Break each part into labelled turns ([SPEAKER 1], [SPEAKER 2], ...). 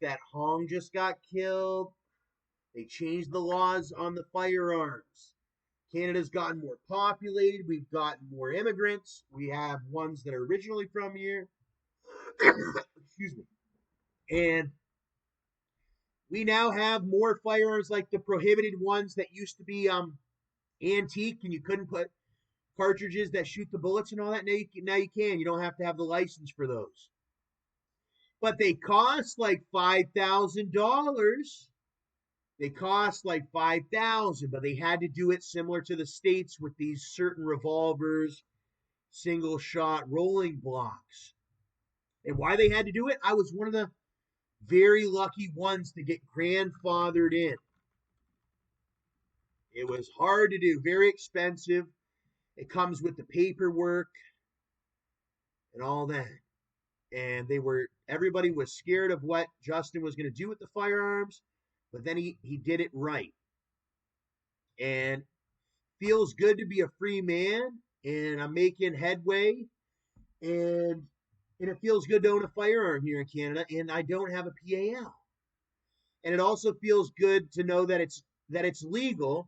[SPEAKER 1] noticed that Hong just got killed. They changed the laws on the firearms. Canada's gotten more populated. We've gotten more immigrants. We have ones that are originally from here. Excuse me. And we now have more firearms like the prohibited ones that used to be antique and you couldn't put cartridges that shoot the bullets and all that. Now you can. You don't have to have the license for those. But they cost like $5,000. They cost like 5,000, but they had to do it similar to the States with these certain revolvers, single shot rolling blocks. And why they had to do it, I was one of the very lucky ones to get grandfathered in. It was hard to do, very expensive. It comes with the paperwork and all that. And everybody was scared of what Justin was going to do with the firearms, but then he did it right. And feels good to be a free man, and I'm making headway, and it feels good to own a firearm here in Canada, and I don't have a PAL. And it also feels good to know that it's legal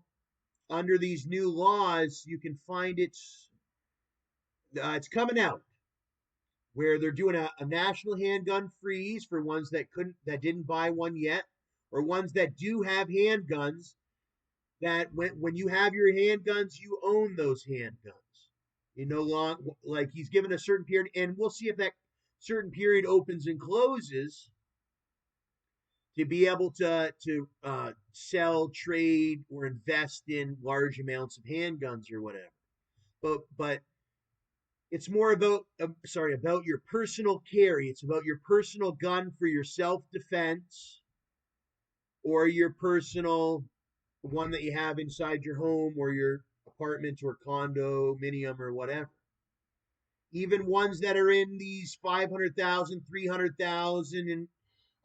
[SPEAKER 1] under these new laws. You can find it's coming out where they're doing a national handgun freeze for ones that didn't buy one yet, or ones that do have handguns. That when you have your handguns, you own those handguns. You no longer, like, he's given a certain period, and we'll see if that certain period opens and closes to be able to sell, trade, or invest in large amounts of handguns or whatever. But it's more about your personal carry. It's about your personal gun for your self-defense, or your personal one that you have inside your home or your apartment or condominium or whatever. Even ones that are in these 500,000, 300,000, and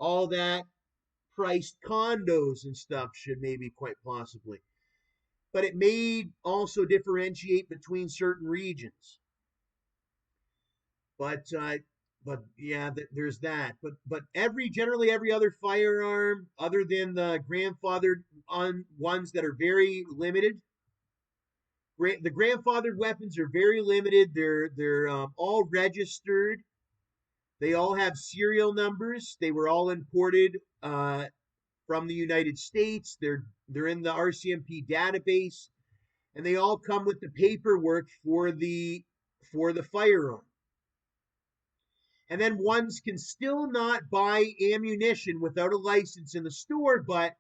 [SPEAKER 1] all that priced condos and stuff should maybe quite possibly. But it may also differentiate between certain regions. But yeah, there's that. But generally every other firearm, other than the grandfathered on ones that are very limited, the grandfathered weapons are very limited. They're all registered. They all have serial numbers. They were all imported from the United States. They're in the RCMP database, and they all come with the paperwork for the firearm. And then ones can still not buy ammunition without a license in the store, but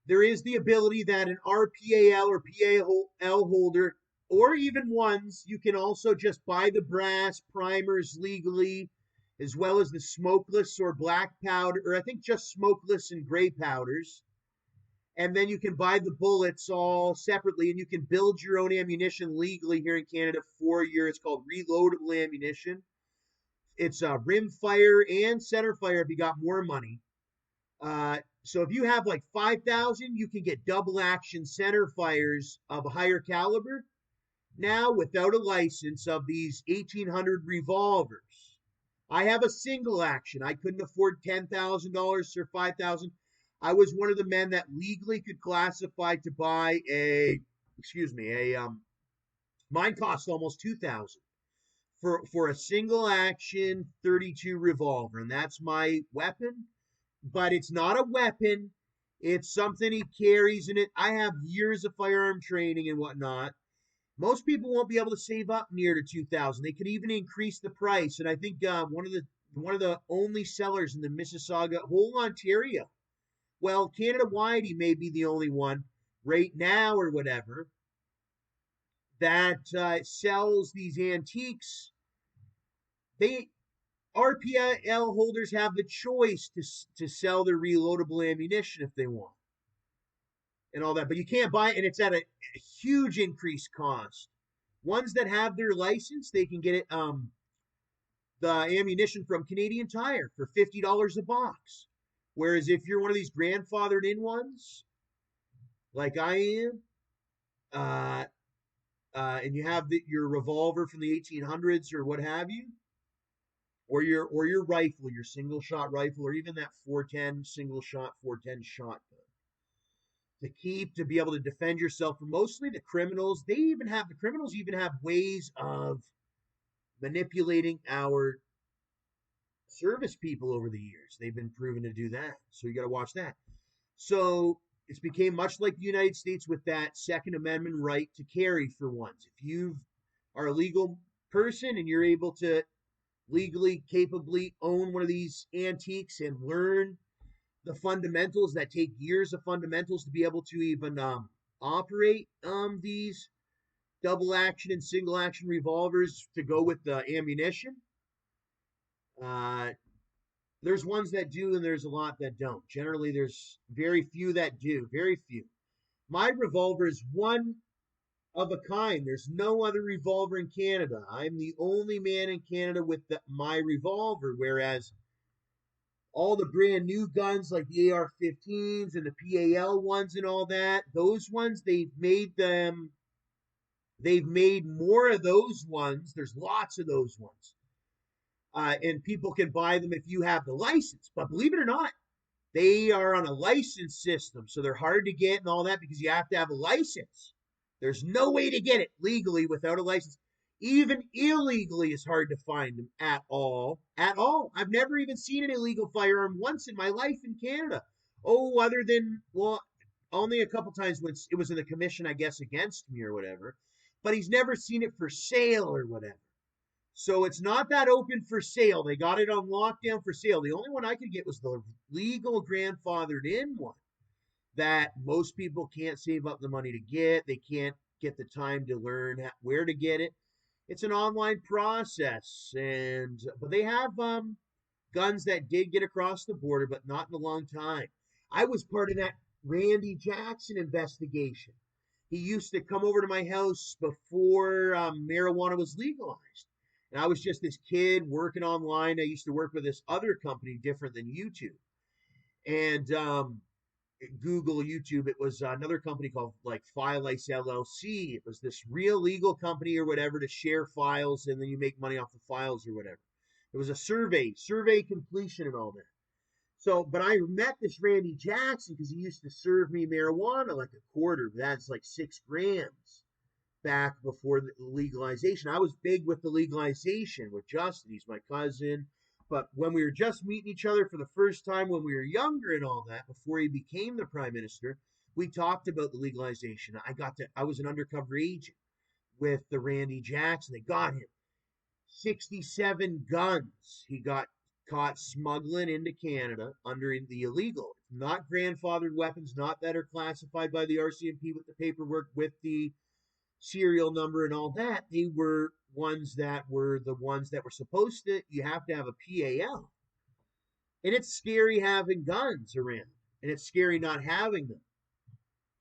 [SPEAKER 1] there is the ability that an RPAL or PAL holder, or even ones, you can also just buy the brass primers legally, as well as the smokeless or black powder, or I think just smokeless and gray powders. And then you can buy the bullets all separately, and you can build your own ammunition legally here in Canada for it's called reloadable ammunition. It's rim fire and center fire if you got more money. So if you have like 5,000, you can get double action center fires of a higher caliber now without a license of these 1,800 revolvers. I have a single action. I couldn't afford $10,000 or 5,000. I was one of the men that legally could classify to buy mine cost almost 2,000 for a single action 32 revolver, and that's my weapon. But it's not a weapon. It's something he carries in it. I have years of firearm training and whatnot. Most people won't be able to save up near to 2,000. They could even increase the price. And I think one of the only sellers in the Mississauga, whole Ontario, well, Canada-wide, he may be the only one right now or whatever, that sells these antiques. RPL holders have the choice to sell their reloadable ammunition if they want and all that, but you can't buy it, and it's at a huge increased cost. Ones that have their license, they can get it the ammunition from Canadian Tire for $50 a box. Whereas if you're one of these grandfathered in ones, like I am, and you have your revolver from the 1800s or what have you, or your rifle, your single shot rifle, or even that 410 single shot 410 shotgun to keep to be able to defend yourself from mostly the criminals. The criminals even have ways of manipulating our service people over the years. They've been proven to do that. So you got to watch that. So it's became much like the United States with that Second Amendment right to carry for ones. If you are a legal person and you're able to legally, capably own one of these antiques and learn the fundamentals that take years of fundamentals to be able to even operate these double action and single action revolvers to go with the ammunition. Uh, there's ones that do, and there's a lot that don't. Generally, there's very few that do. Very few. My revolver is one of a kind. There's no other revolver in Canada. I'm the only man in Canada with my revolver, whereas all the brand new guns like the AR-15s and the PAL ones and all that, those ones they've made more of those ones. There's lots of those ones. And people can buy them if you have the license. But believe it or not, they are on a license system, so they're hard to get and all that because you have to have a license. There's no way to get it legally without a license. Even illegally is hard to find them at all. At all. I've never even seen an illegal firearm once in my life in Canada. Oh, other than, well, only a couple times when it was in the commission, I guess, against me or whatever. But he's never seen it for sale or whatever. So it's not that open for sale. They got it on lockdown for sale. The only one I could get was the legal grandfathered in one that most people can't save up the money to get. They can't get the time to learn where to get it. It's an online process, but they have guns that did get across the border, but not in a long time. I was part of that Randy Jackson investigation. He used to come over to my house before marijuana was legalized. And I was just this kid working online. I used to work with this other company different than YouTube. And Google, YouTube, it was another company called like Fileice LLC. It was this real legal company or whatever to share files and then you make money off the files or whatever. It was a survey completion and all that. So, but I met this Randy Jackson because he used to serve me marijuana like a quarter. That's like 6 grams back before the legalization. I was big with the legalization with Justin. He's my cousin. But when we were just meeting each other for the first time when we were younger and all that, before he became the prime minister, we talked about the legalization. I was an undercover agent with the Randy Jackson. They got him 67 guns. He got caught smuggling into Canada under the illegal, not grandfathered weapons, not that are classified by the RCMP with the paperwork, with the serial number and all that. They were the ones that were supposed to, you have to have a PAL. And it's scary having guns around, and it's scary not having them.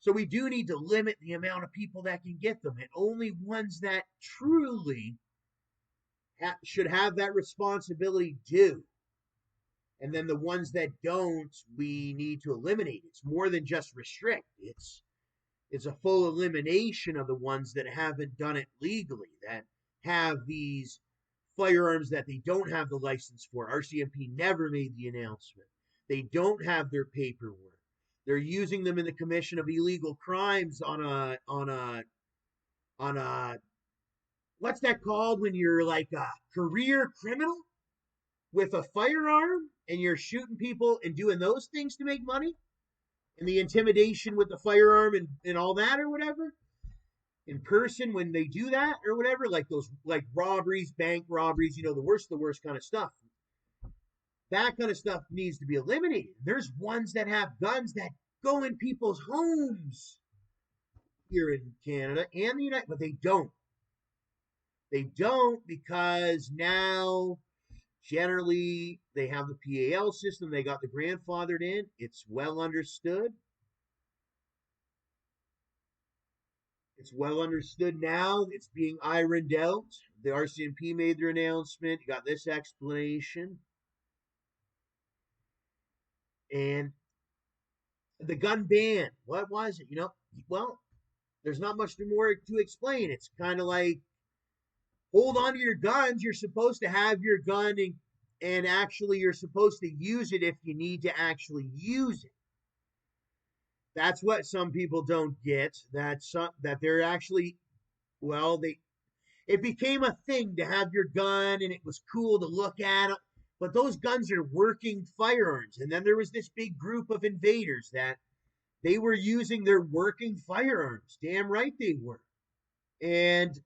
[SPEAKER 1] So we do need to limit the amount of people that can get them, and only ones that truly should have that responsibility do. And then the ones that don't, we need to eliminate. It's more than just restrict. It's a full elimination of the ones that haven't done it legally, that have these firearms that they don't have the license for. RCMP never made the announcement. They don't have their paperwork. They're using them in the commission of illegal crimes on a what's that called when you're like a career criminal with a firearm and you're shooting people and doing those things to make money? And the intimidation with the firearm and all that or whatever in person when they do that or whatever, like those like robberies, bank robberies, the worst kind of stuff. That kind of stuff needs to be eliminated. There's ones that have guns that go in people's homes here in Canada and the United, but they don't. They don't because now generally they have the PAL system. They got the grandfathered in. It's well understood. It's well understood now. It's being ironed out. The RCMP made their announcement. You got this explanation. And the gun ban, what was it? Well, there's not much more to explain. It's kind of like hold on to your guns. You're supposed to have your gun and actually you're supposed to use it if you need to actually use it. That's what some people don't get. That they're actually, well, they it became a thing to have your gun and it was cool to look at it. But those guns are working firearms. And then there was this big group of invaders that they were using their working firearms. Damn right they were. And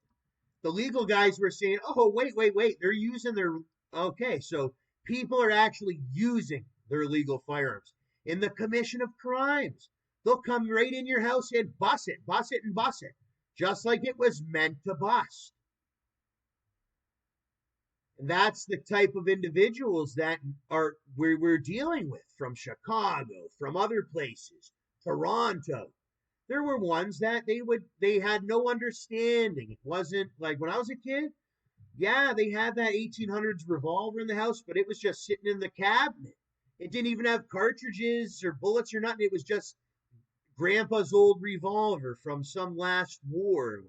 [SPEAKER 1] the legal guys were saying, oh, wait. They're using their. Okay, so people are actually using their legal firearms in the commission of crimes. They'll come right in your house and bust it, and bust it, just like it was meant to bust. And that's the type of individuals that are we're dealing with from Chicago, from other places, Toronto. There were ones that they had no understanding. It wasn't like when I was a kid. Yeah, they had that 1800s revolver in the house, but it was just sitting in the cabinet. It didn't even have cartridges or bullets or nothing. It was just grandpa's old revolver from some last war.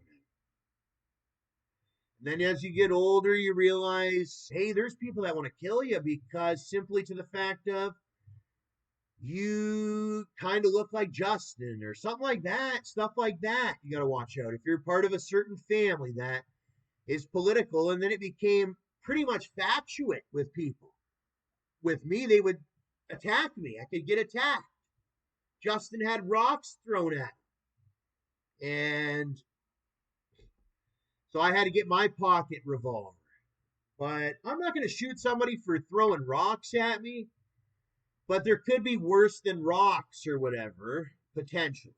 [SPEAKER 1] And then as you get older, you realize, hey, there's people that want to kill you because simply to the fact of you kind of look like Justin or something like that, stuff like that. You got to watch out. If you're part of a certain family that is political, and then it became pretty much factuate with people. With me, they would attack me. I could get attacked. Justin had rocks thrown at him. And so I had to get my pocket revolver. But I'm not going to shoot somebody for throwing rocks at me. But there could be worse than rocks or whatever, potentially.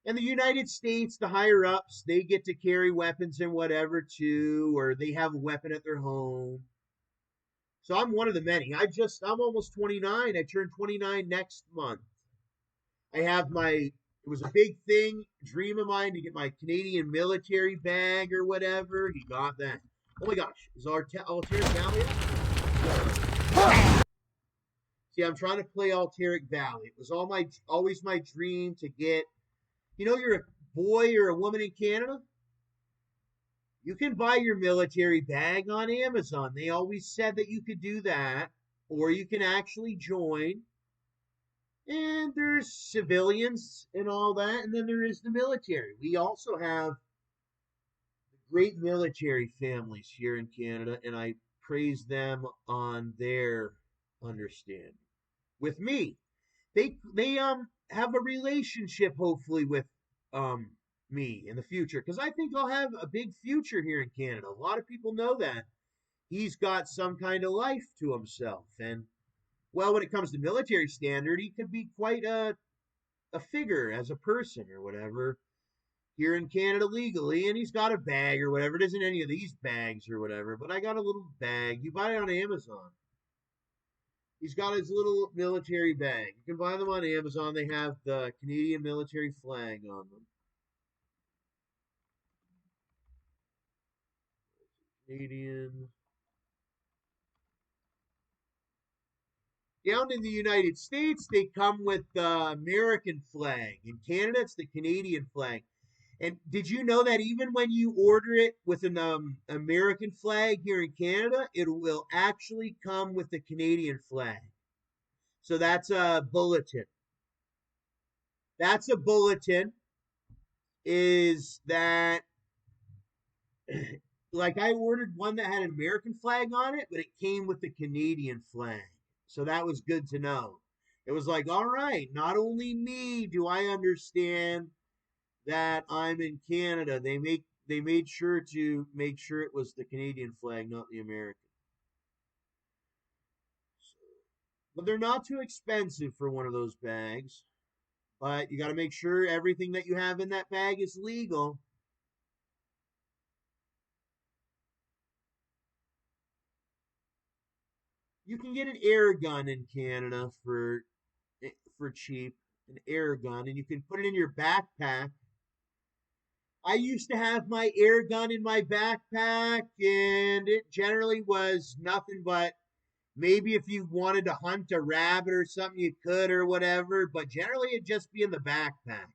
[SPEAKER 1] In the United States, the higher ups, they get to carry weapons and whatever too, or they have a weapon at their home. So I'm one of the many. I'm almost 29. I turn 29 next month. It was a big thing, dream of mine to get my Canadian military bag or whatever. He got that. Oh my gosh, is Alteric Valley? See, I'm trying to play Alteric Valley. It was always my dream to get. You're a boy or a woman in Canada. You can buy your military bag on Amazon. They always said that you could do that, or you can actually join. And there's civilians and all that, and then there is the military. We also have great military families here in Canada, and I praise them on their understanding. With me, they have a relationship hopefully with um me in the future because I think I'll have a big future here in Canada. A lot of people know that he's got some kind of life to himself, and well, when it comes to military standard, he could be quite a figure as a person or whatever here in Canada legally, and he's got a bag or whatever. It isn't any of these bags or whatever, but I got a little bag. You buy it on Amazon. He's got his little military bag. You can buy them on Amazon. They have the Canadian military flag on them. Canadian. Down in the United States, they come with the American flag. In Canada, it's the Canadian flag. And did you know that even when you order it with an American flag here in Canada, it will actually come with the Canadian flag? So that's a bulletin. That's a bulletin. Is that like I ordered one that had an American flag on it, but it came with the Canadian flag. So that was good to know. It was like, all right, not only me do I understand that I'm in Canada. They made sure to make sure it was the Canadian flag, not the American. But they're not too expensive for one of those bags. But you got to make sure everything that you have in that bag is legal. You can get an air gun in Canada for cheap, an air gun, and you can put it in your backpack. I used to have my air gun in my backpack, and it generally was nothing but maybe if you wanted to hunt a rabbit or something, you could or whatever, but generally it'd just be in the backpack.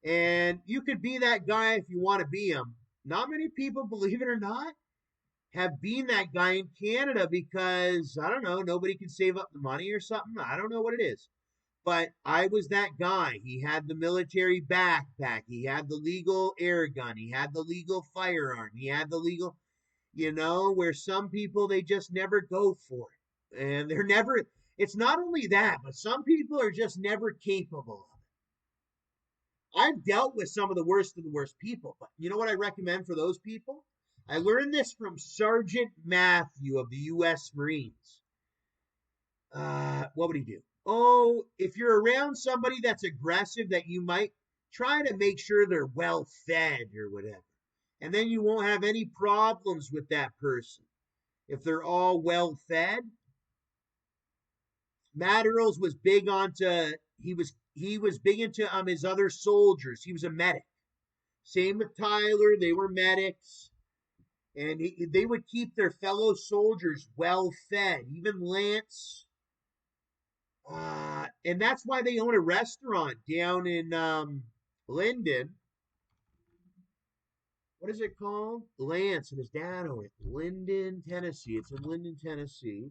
[SPEAKER 1] And you could be that guy if you want to be him. Not many people, believe it or not, have been that guy in Canada because I don't know, nobody can save up the money or something. I don't know what it is. But I was that guy. He had the military backpack. He had the legal air gun. He had the legal firearm. He had the legal, where some people they just never go for it. And they're never, it's not only that, but some people are just never capable of it. I've dealt with some of the worst people, but you know what I recommend for those people? I learned this from Sergeant Matthew of the U.S. Marines. What would he do? Oh, if you're around somebody that's aggressive, that you might try to make sure they're well fed or whatever. And then you won't have any problems with that person. If they're all well fed, Matt Earls was big onto he was big into his other soldiers. He was a medic. Same with Tyler, they were medics. And they would keep their fellow soldiers well fed. Even Lance, and that's why they own a restaurant down in Linden. What is it called? Lance and his dad own it. Linden, Tennessee. It's in Linden, Tennessee.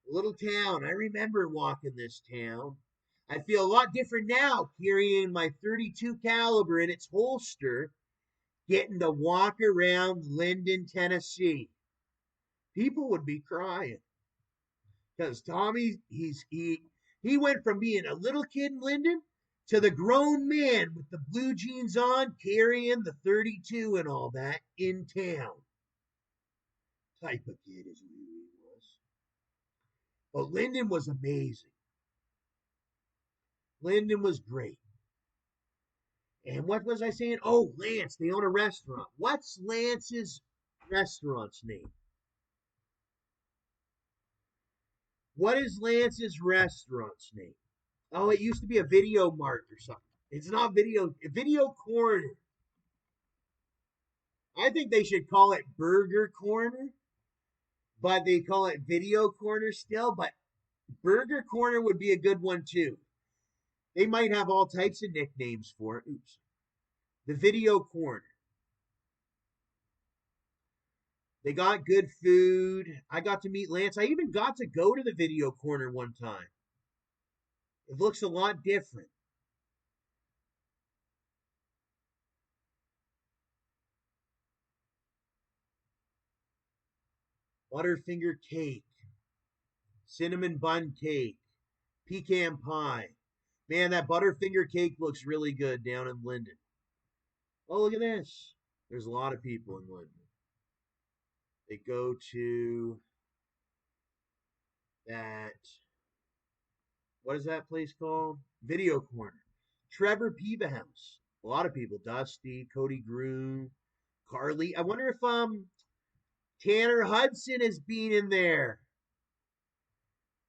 [SPEAKER 1] A little town. I remember walking this town. I feel a lot different now carrying my 32 caliber in its holster, getting to walk around Linden, Tennessee. People would be crying. Because Tommy, he went from being a little kid in Linden to the grown man with the blue jeans on, carrying the 32 and all that in town. Type of kid is who he was. But Linden was amazing. Linden was great. And what was I saying? Oh, Lance, they own a restaurant. What's Lance's restaurant's name? What is Lance's restaurant's name? Oh, it used to be a Video Mart or something. It's not Video Corner. I think they should call it Burger Corner, but they call it Video Corner still. But Burger Corner would be a good one too. They might have all types of nicknames for it. Oops. The Video Corner. They got good food. I got to meet Lance. I even got to go to the Video Corner one time. It looks a lot different. Butterfinger cake, cinnamon bun cake, pecan pie. Man, that Butterfinger cake looks really good down in Linden. Oh, look at this. There's a lot of people in Linden. They go to that, what is that place called? Video Corner. Trevor Piva House. A lot of people. Dusty, Cody Groom, Carly. I wonder if Tanner Hudson has been in there.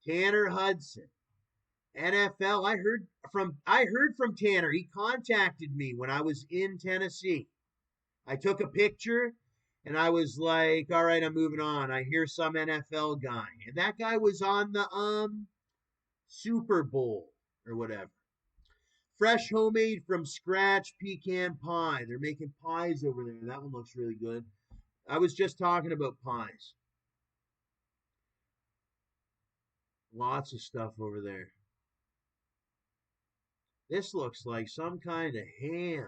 [SPEAKER 1] Tanner Hudson. NFL. I heard from Tanner. He contacted me when I was in Tennessee. I took a picture and I was like, all right, I'm moving on. I hear some NFL guy. And that guy was on the Super Bowl or whatever. Fresh homemade from scratch pecan pie. They're making pies over there. That one looks really good. I was just talking about pies. Lots of stuff over there. This looks like some kind of ham.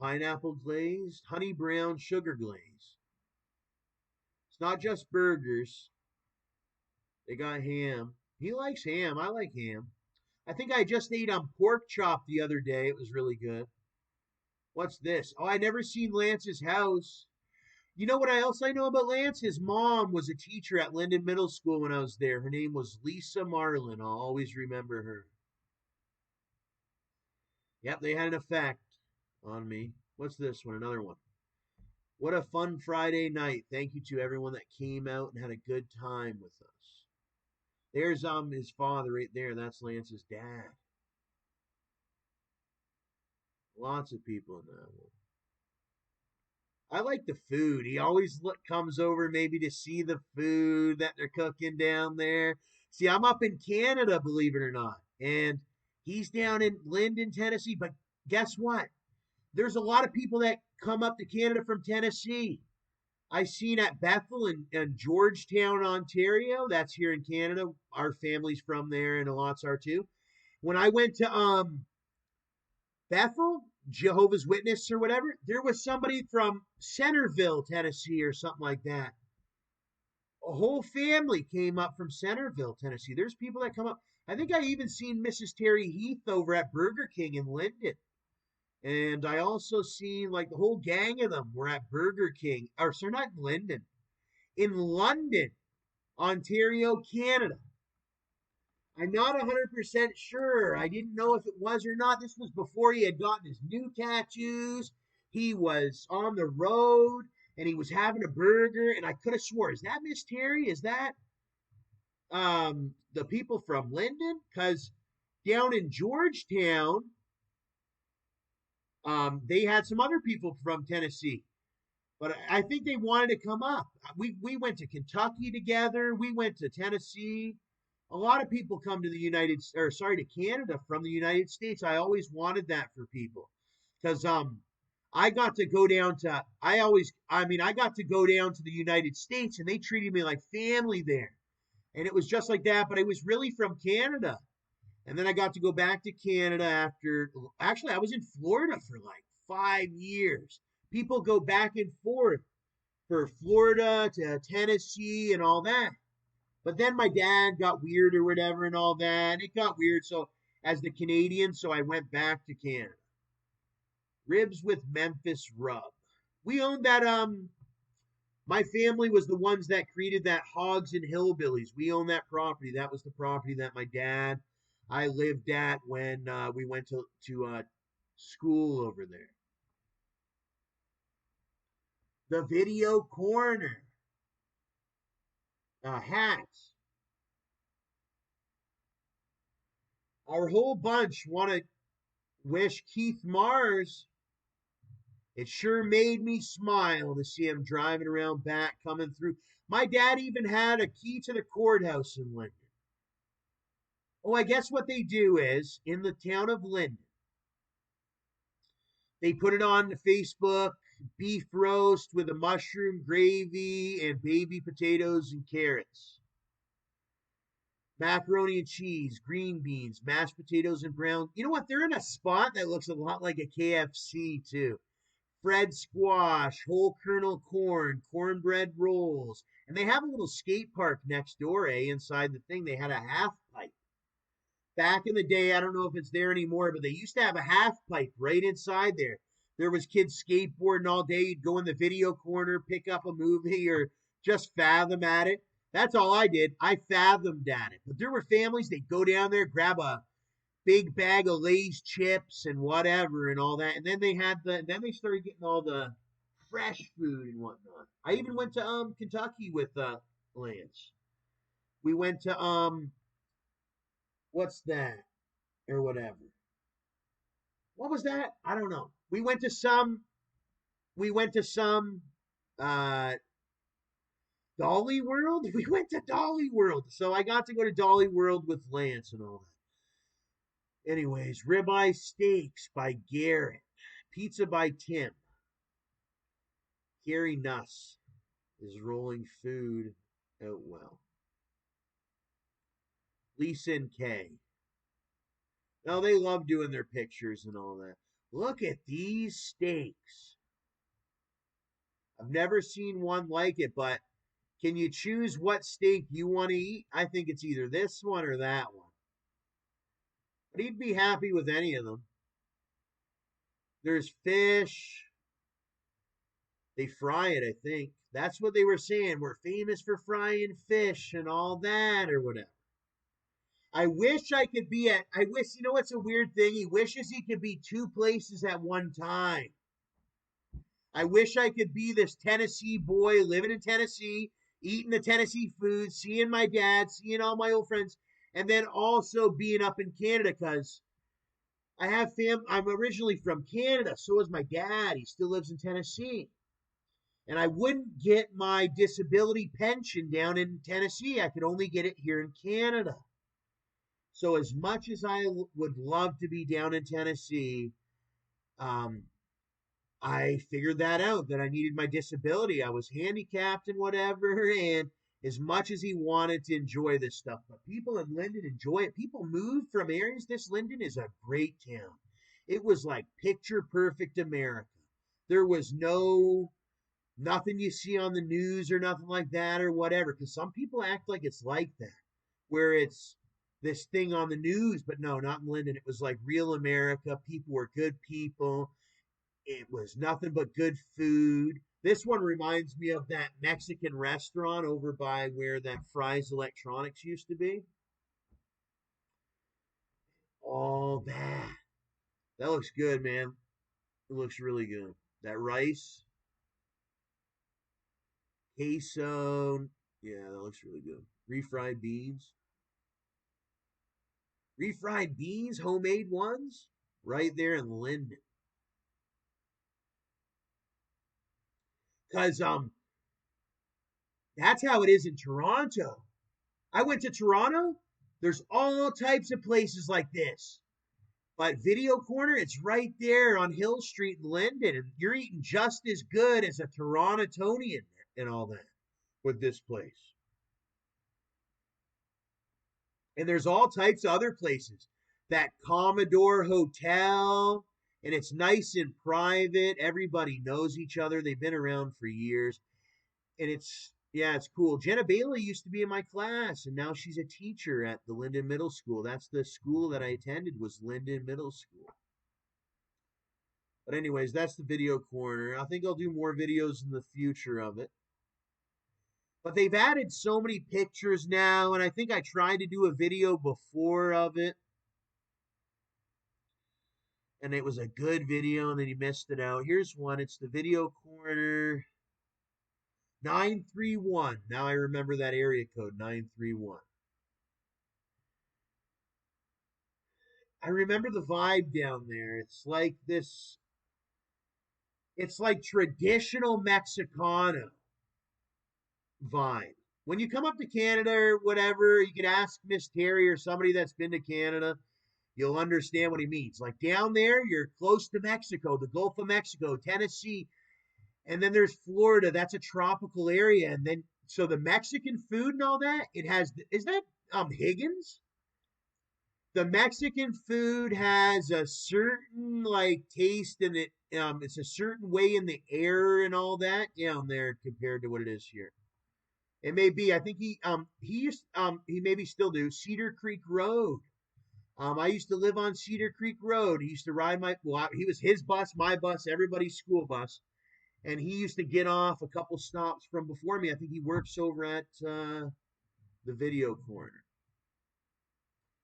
[SPEAKER 1] Pineapple glazed, honey brown sugar glaze. It's not just burgers. They got ham. He likes ham. I like ham. I think I just ate pork chop the other day. It was really good. What's this? Oh, I never seen Lance's house. You know what else I know about Lance? His mom was a teacher at Linden Middle School when I was there. Her name was Lisa Marlin. I'll always remember her. Yep, they had an effect on me. What's this one? Another one. What a fun Friday night. Thank you to everyone that came out and had a good time with us. There's his father right there. That's Lance's dad. Lots of people in that one. I like the food. He always comes over maybe to see the food that they're cooking down there. See, I'm up in Canada, believe it or not. And he's down in Linden, Tennessee. But guess what? There's a lot of people that come up to Canada from Tennessee. I seen at Bethel and Georgetown, Ontario. That's here in Canada. Our family's from there, and a lots are too. When I went to Bethel, Jehovah's Witness or whatever, there was somebody from Centerville, Tennessee, or something like that. A whole family came up from Centerville, Tennessee. There's people that come up. I think I even seen Mrs. Terry Heath over at Burger King in Linden. And I also seen like the whole gang of them were at Burger King. Or sorry, not in Linden. In London, Ontario, Canada. I'm not 100% sure. I didn't know if it was or not. This was before he had gotten his new tattoos. He was on the road and he was having a burger. And I could have swore, is that Miss Terry? Is that the people from Linden? Because down in Georgetown, they had some other people from Tennessee. But I think they wanted to come up. We went to Kentucky together. We went to Tennessee. A lot of people come to the to Canada from the United States. I always wanted that for people because I got to go down to I got to go down to the United States and they treated me like family there, and it was just like that. But I was really from Canada, and then I got to go back to Canada after. Actually, I was in Florida for like 5 years. People go back and forth for Florida to Tennessee and all that. But then my dad got weird or whatever and all that. It got weird. So as the Canadian, so I went back to Canada. Ribs with Memphis rub. We owned that. My family was the ones that created that Hogs and Hillbillies. We owned that property. That was the property that my dad, I lived at when we went to school over there. The video corner. Hats. Our whole bunch want to wish Keith Mars. It sure made me smile to see him driving around back, coming through. My dad even had a key to the courthouse in Linden. Oh, I guess what they do is in the town of Linden, they put it on Facebook beef roast with a mushroom gravy and baby potatoes and carrots. Macaroni and cheese, green beans, mashed potatoes and brown. You know what? They're in a spot that looks a lot like a KFC too. Fred squash, whole kernel corn, cornbread rolls. And they have a little skate park next door, inside the thing. They had a half pipe. Back in the day, I don't know if it's there anymore, but they used to have a half pipe right inside there. There was kids skateboarding all day. You'd go in the video corner, pick up a movie, or just fathom at it. That's all I did. I fathomed at it. But there were families, they'd go down there, grab a big bag of Lay's chips and whatever and all that. And then then they started getting all the fresh food and whatnot. I even went to Kentucky with Lance. We went to what's that? Or whatever. What was that? I don't know. We went to some uh Dolly World. We went to Dolly World. So I got to go to Dolly World with Lance and all that. Anyways, ribeye steaks by Garrett. Pizza by Tim. Gary Nuss is rolling food out well. Lisa and Kay. Now they love doing their pictures and all that. Look at these steaks. I've never seen one like it, but can you choose what steak you want to eat? I think it's either this one or that one. But he'd be happy with any of them. There's fish. They fry it, I think. That's what they were saying. We're famous for frying fish and all that or whatever. I wish I could be at, I wish, you know what's a weird thing? He wishes he could be two places at one time. I wish I could be this Tennessee boy living in Tennessee, eating the Tennessee food, seeing my dad, seeing all my old friends, and then also being up in Canada because I'm originally from Canada. So is my dad. He still lives in Tennessee. And I wouldn't get my disability pension down in Tennessee. I could only get it here in Canada. So as much as I would love to be down in Tennessee, um, I figured that out, that I needed my disability. I was handicapped and whatever. And as much as he wanted to enjoy this stuff, but people in Linden enjoy it. People move from areas. This Linden is a great town. It was like picture perfect America. There was nothing you see on the news or nothing like that or whatever. Because some people act like it's like that, where it's this thing on the news, but no, not in Linden. It was like real America. People were good people. It was nothing but good food. This one reminds me of that Mexican restaurant over by where that Fry's Electronics used to be. All that. That looks good, man. It looks really good. That rice, queso. Yeah, that looks really good. Refried beans. Refried beans, homemade ones, right there in Linden. Cause that's how it is in Toronto. I went to Toronto. There's all types of places like this. But Video Corner, it's right there on Hill Street in Linden, and you're eating just as good as a Torontonian and all that with this place. And there's all types of other places. That Commodore Hotel, and it's nice and private. Everybody knows each other. They've been around for years. And yeah, it's cool. Jenna Bailey used to be in my class, and now she's a teacher at the Linden Middle School. That's the school that I attended, was Linden Middle School. But anyways, that's the Video Corner. I think I'll do more videos in the future of it. But they've added so many pictures now, and I think I tried to do a video before of it, and it was a good video, and then you missed it out. Here's one. It's the Video Corner 931. Now I remember that area code, 931. I remember the vibe down there. It's like traditional Mexicano vibe. When you come up to Canada or whatever, you can ask Miss Terry or somebody that's been to Canada. You'll understand what he means. Like down there, you're close to Mexico, the Gulf of Mexico, Tennessee, and then there's Florida. That's a tropical area. And then, so the Mexican food and all that, it has, is that Higgins? The Mexican food has a certain like taste in it. It's a certain way in the air and all that down there compared to what it is here. It may be. I think he maybe still do Cedar Creek Road. I used to live on Cedar Creek Road. He used to ride he was his bus, my bus, everybody's school bus, and he used to get off a couple stops from before me. I think he works over at the Video Corner.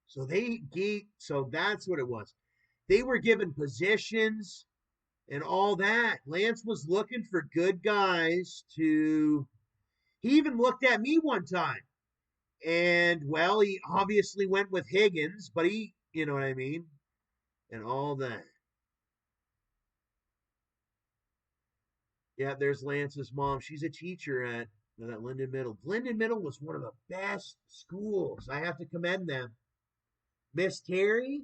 [SPEAKER 1] So that's what it was. They were given positions and all that. Lance was looking for good guys to. He even looked at me one time. And, well, he obviously went with Higgins, but you know what I mean? And all that. Yeah, there's Lance's mom. She's a teacher at that Linden Middle. Linden Middle was one of the best schools. I have to commend them. Miss Terry,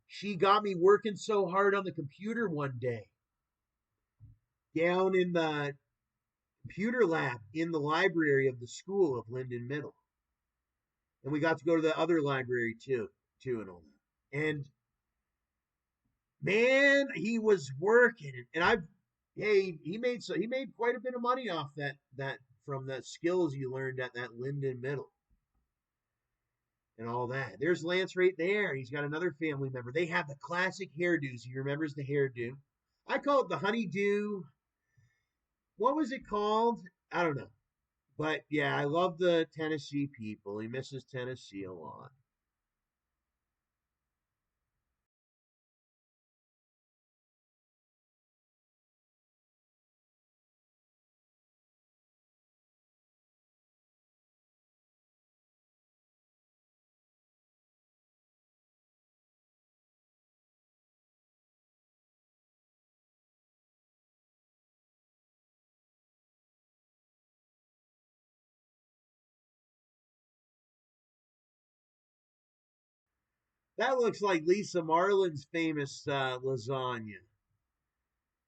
[SPEAKER 1] she got me working so hard on the computer one day down in the computer lab in the library of the school of Linden Middle. And we got to go to the other library too, and all that. And man, he was working, and he made quite a bit of money off that from the skills he learned at that Linden Middle and all that. There's Lance right there. He's got another family member. They have the classic hairdos. He remembers the hairdo. I call it the honeydew. What was it called? I don't know. But yeah, I love the Tennessee people. He misses Tennessee a lot. That looks like Lisa Marlin's famous lasagna.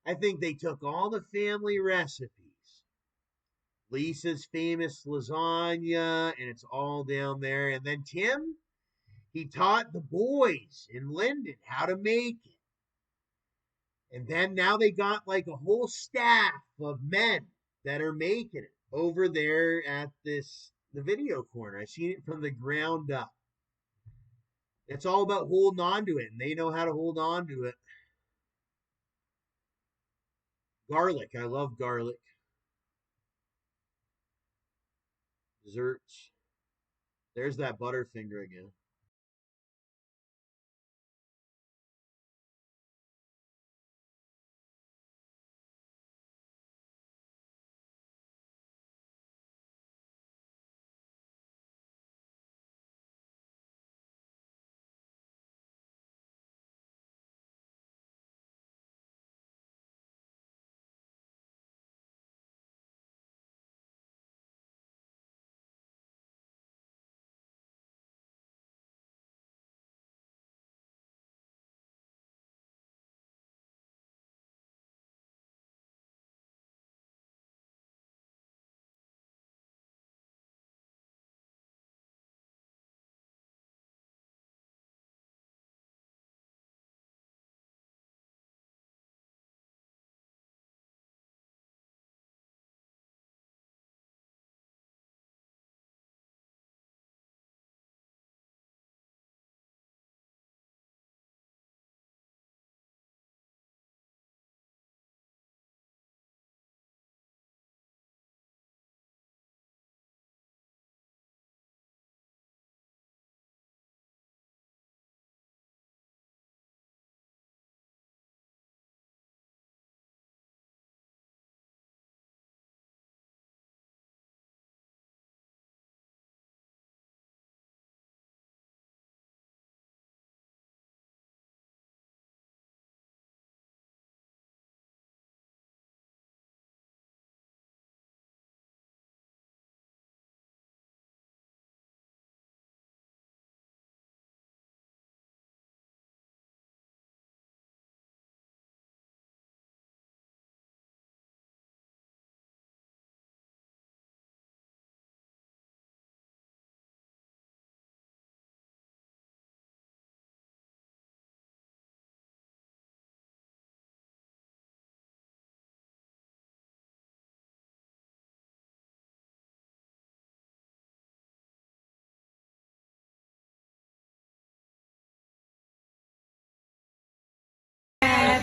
[SPEAKER 1] I think they took all the family recipes, Lisa's famous lasagna, and it's all down there. And then Tim, he taught the boys in Linden how to make it. And then now they got like a whole staff of men that are making it over there at the video corner. I've seen it from the ground up. It's all about holding on to it, and they know how to hold on to it. Garlic. I love garlic. Desserts. There's that Butterfinger again.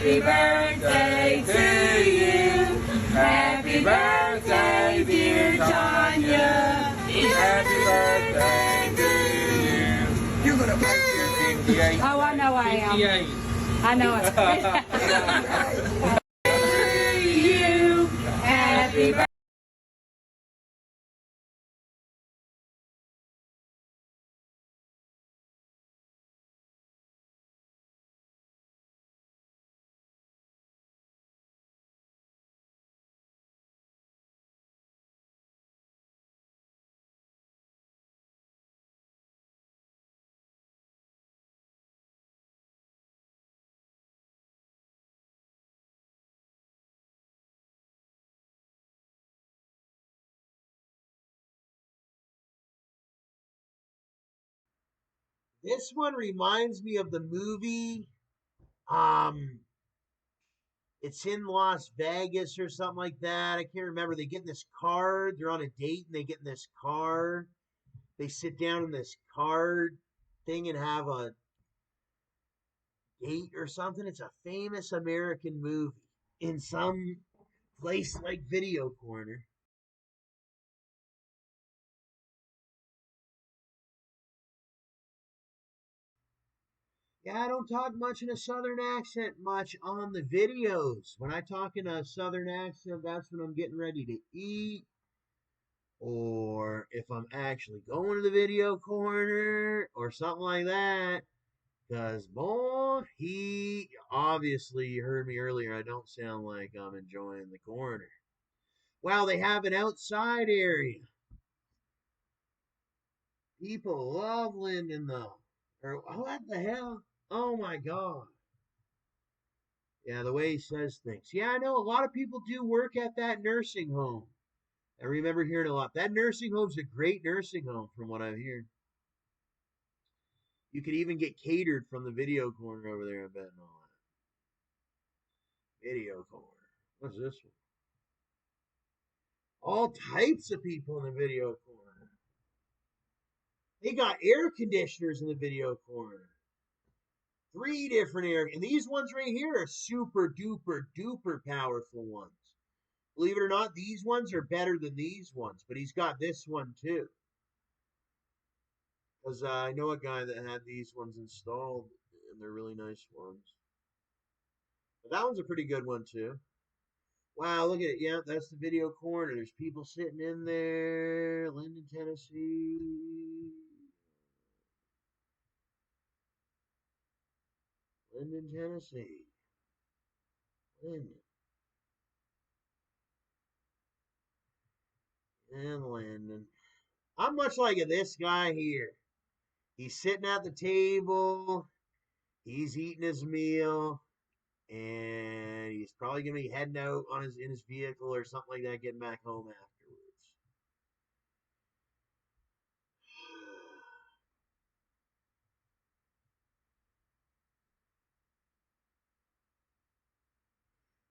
[SPEAKER 2] Happy birthday to you. Happy birthday, dear Tanya. Happy birthday to you. You're gonna make your 58. Oh, I know I am. 58. I know it. To you. Happy birthday.
[SPEAKER 1] This one reminds me of the movie. Um, it's in Las Vegas or something like that. I can't remember. They get in this car. They're on a date and they get in this car. They sit down in this car thing and have a date or something. It's a famous American movie in some place like Video Corner. Yeah, I don't talk much in a southern accent much on the videos. When I talk in a southern accent, that's when I'm getting ready to eat, or if I'm actually going to the video corner or something like that. Because, boy, he obviously, you heard me earlier, I don't sound like I'm enjoying the corner. Wow, they have an outside area. People love Linden, though. Or, what the hell? Oh my God. Yeah, the way he says things. Yeah, I know a lot of people do work at that nursing home. I remember hearing a lot. That nursing home's a great nursing home, from what I'm hearing. You could even get catered from the video corner over there, I bet, and all that. Video corner. What's this one? All types of people in the video corner. They got air conditioners in the video corner. 3 different air, and these ones right here are super duper duper powerful ones. Believe it or not, these ones are better than these ones, but he's got this one too. Because I know a guy that had these ones installed, and they're really nice ones. But that one's a pretty good one too. Wow, look at it. Yeah, that's the video corner. There's people sitting in there. Linden, Tennessee. Linden, Tennessee. Linden. And Linden. I'm much like this guy here. He's sitting at the table. He's eating his meal. And he's probably gonna be heading out on his in his vehicle or something like that, getting back home afterwards.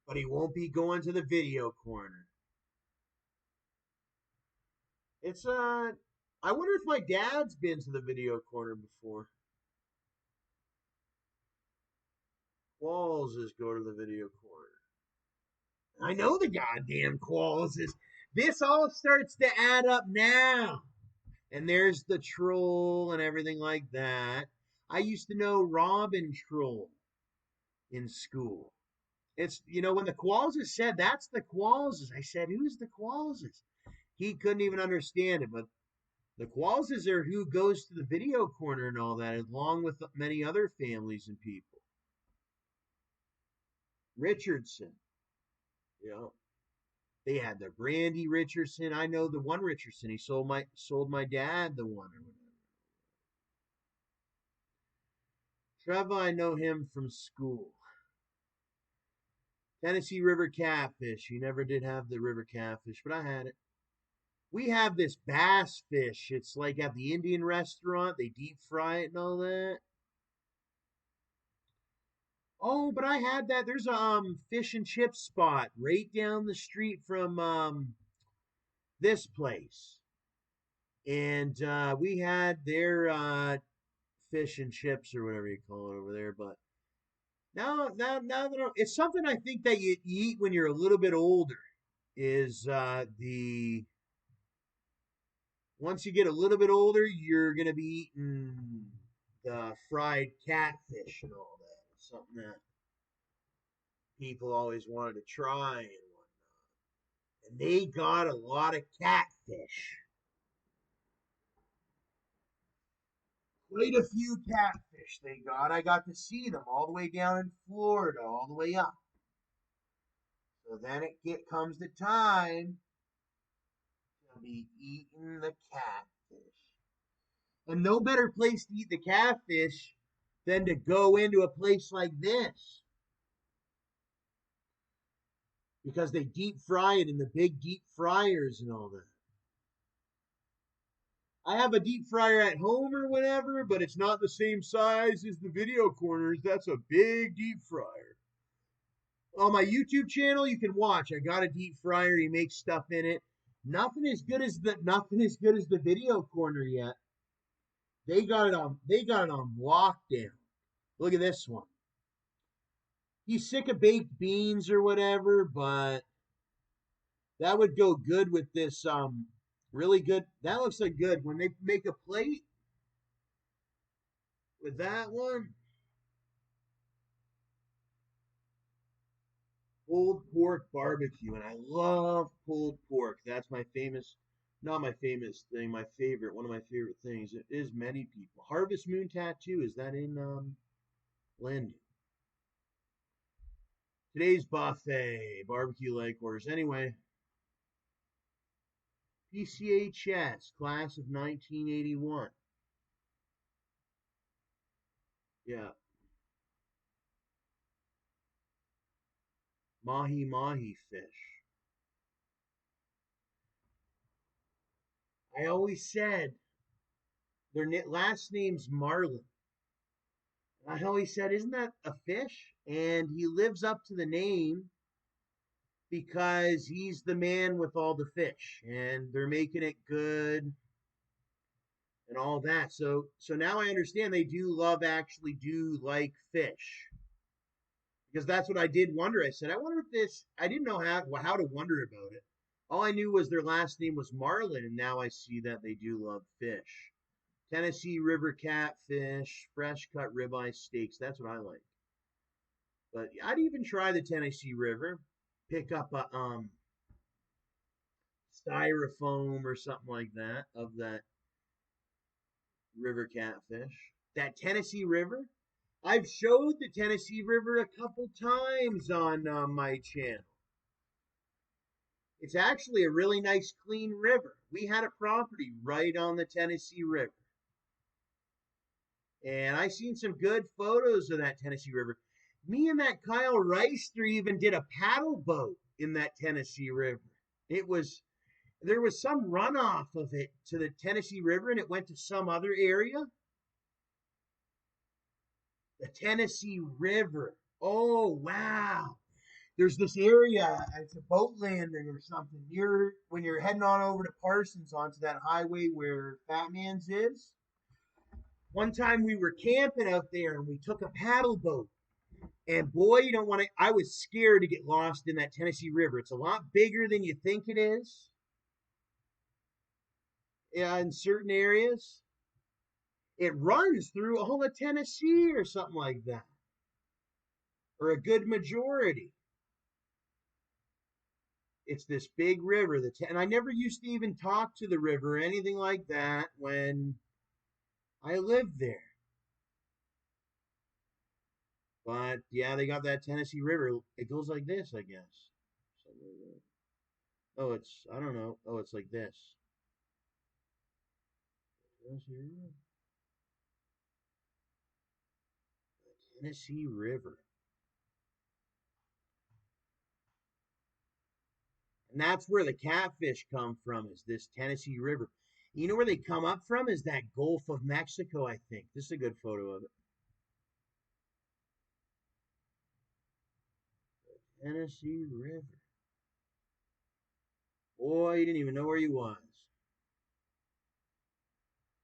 [SPEAKER 1] But he won't be going to the video corner. It's I wonder if my dad's been to the video corner before. Qualls is go to the video corner. I know the goddamn Qualls is. This all starts to add up now. And there's the troll and everything like that. I used to know Robin Troll in school. It's, when the Qualls said, that's the Qualls. I said, who's the Qualls? He couldn't even understand it, but the Qualls are who goes to the video corner and all that, along with many other families and people. Richardson, you know, they had the Brandy Richardson. I know the one Richardson. He sold my dad the one or whatever. Trevor, I know him from school. Tennessee River catfish. He never did have the river catfish, but I had it. We have this bass fish. It's like at the Indian restaurant. They deep fry it and all that. Oh, but I had that. There's a fish and chip spot right down the street from this place, and we had their fish and chips or whatever you call it over there. But now that it's something I think that you eat when you're a little bit older. Is the once you get a little bit older, you're gonna be eating the fried catfish and all that. It's something that people always wanted to try and whatnot. And they got a lot of catfish. Quite a few catfish they got. I got to see them all the way down in Florida, all the way up. So then comes the time to be eating the catfish. And no better place to eat the catfish than to go into a place like this. Because they deep fry it in the big deep fryers and all that. I have a deep fryer at home or whatever, but it's not the same size as the video corners. That's a big deep fryer. On my YouTube channel, you can watch. I got a deep fryer. He makes stuff in it. Nothing as good as the video corner yet. They got it on lockdown. Look at this one. He's sick of baked beans or whatever, but that would go good with this really good. That looks like good when they make a plate with that one. Pulled pork barbecue, and I love pulled pork. That's my famous, not my famous thing, my favorite, one of my favorite things. It is many people. Harvest Moon Tattoo, is that in Linden? Today's buffet, barbecue leg quarters. Anyway, PCHS, class of 1981. Yeah. Mahi mahi fish. I always said their last name's Marlin. I always said, isn't that a fish? And he lives up to the name because he's the man with all the fish, and they're making it good and all that. So now I understand they do love actually do like fish because that's what I did wonder. I said, I wonder if this. I didn't know how to wonder about it. All I knew was their last name was Marlin, and now I see that they do love fish. Tennessee River catfish, fresh cut ribeye steaks. That's what I like. But I'd even try the Tennessee River. Pick up a styrofoam or something like that of that river catfish. That Tennessee River. I've showed the Tennessee River a couple times on my channel. It's actually a really nice, clean river. We had a property right on the Tennessee River. And I seen some good photos of that Tennessee River. Me and that Kyle Reister even did a paddle boat in that Tennessee River. It was there was some runoff of it to the Tennessee River and it went to some other area. The Tennessee River. Oh wow. There's this area, it's a boat landing or something near when you're heading on over to Parsons onto that highway where Fat Man's is. One time we were camping out there and we took a paddle boat. And boy, you don't want to. I was scared to get lost in that Tennessee River. It's a lot bigger than you think it is. Yeah, in certain areas, it runs through all of Tennessee or something like that, or a good majority. It's this big river. And I never used to even talk to the river or anything like that when I lived there. But yeah, they got that Tennessee River. It goes like this, I guess. Oh, it's I don't know. Oh, it's like this. Tennessee River. And that's where the catfish come from, is this Tennessee River. You know where they come up from is that Gulf of Mexico, I think. This is a good photo of it. Tennessee River. Boy, you didn't even know where he was.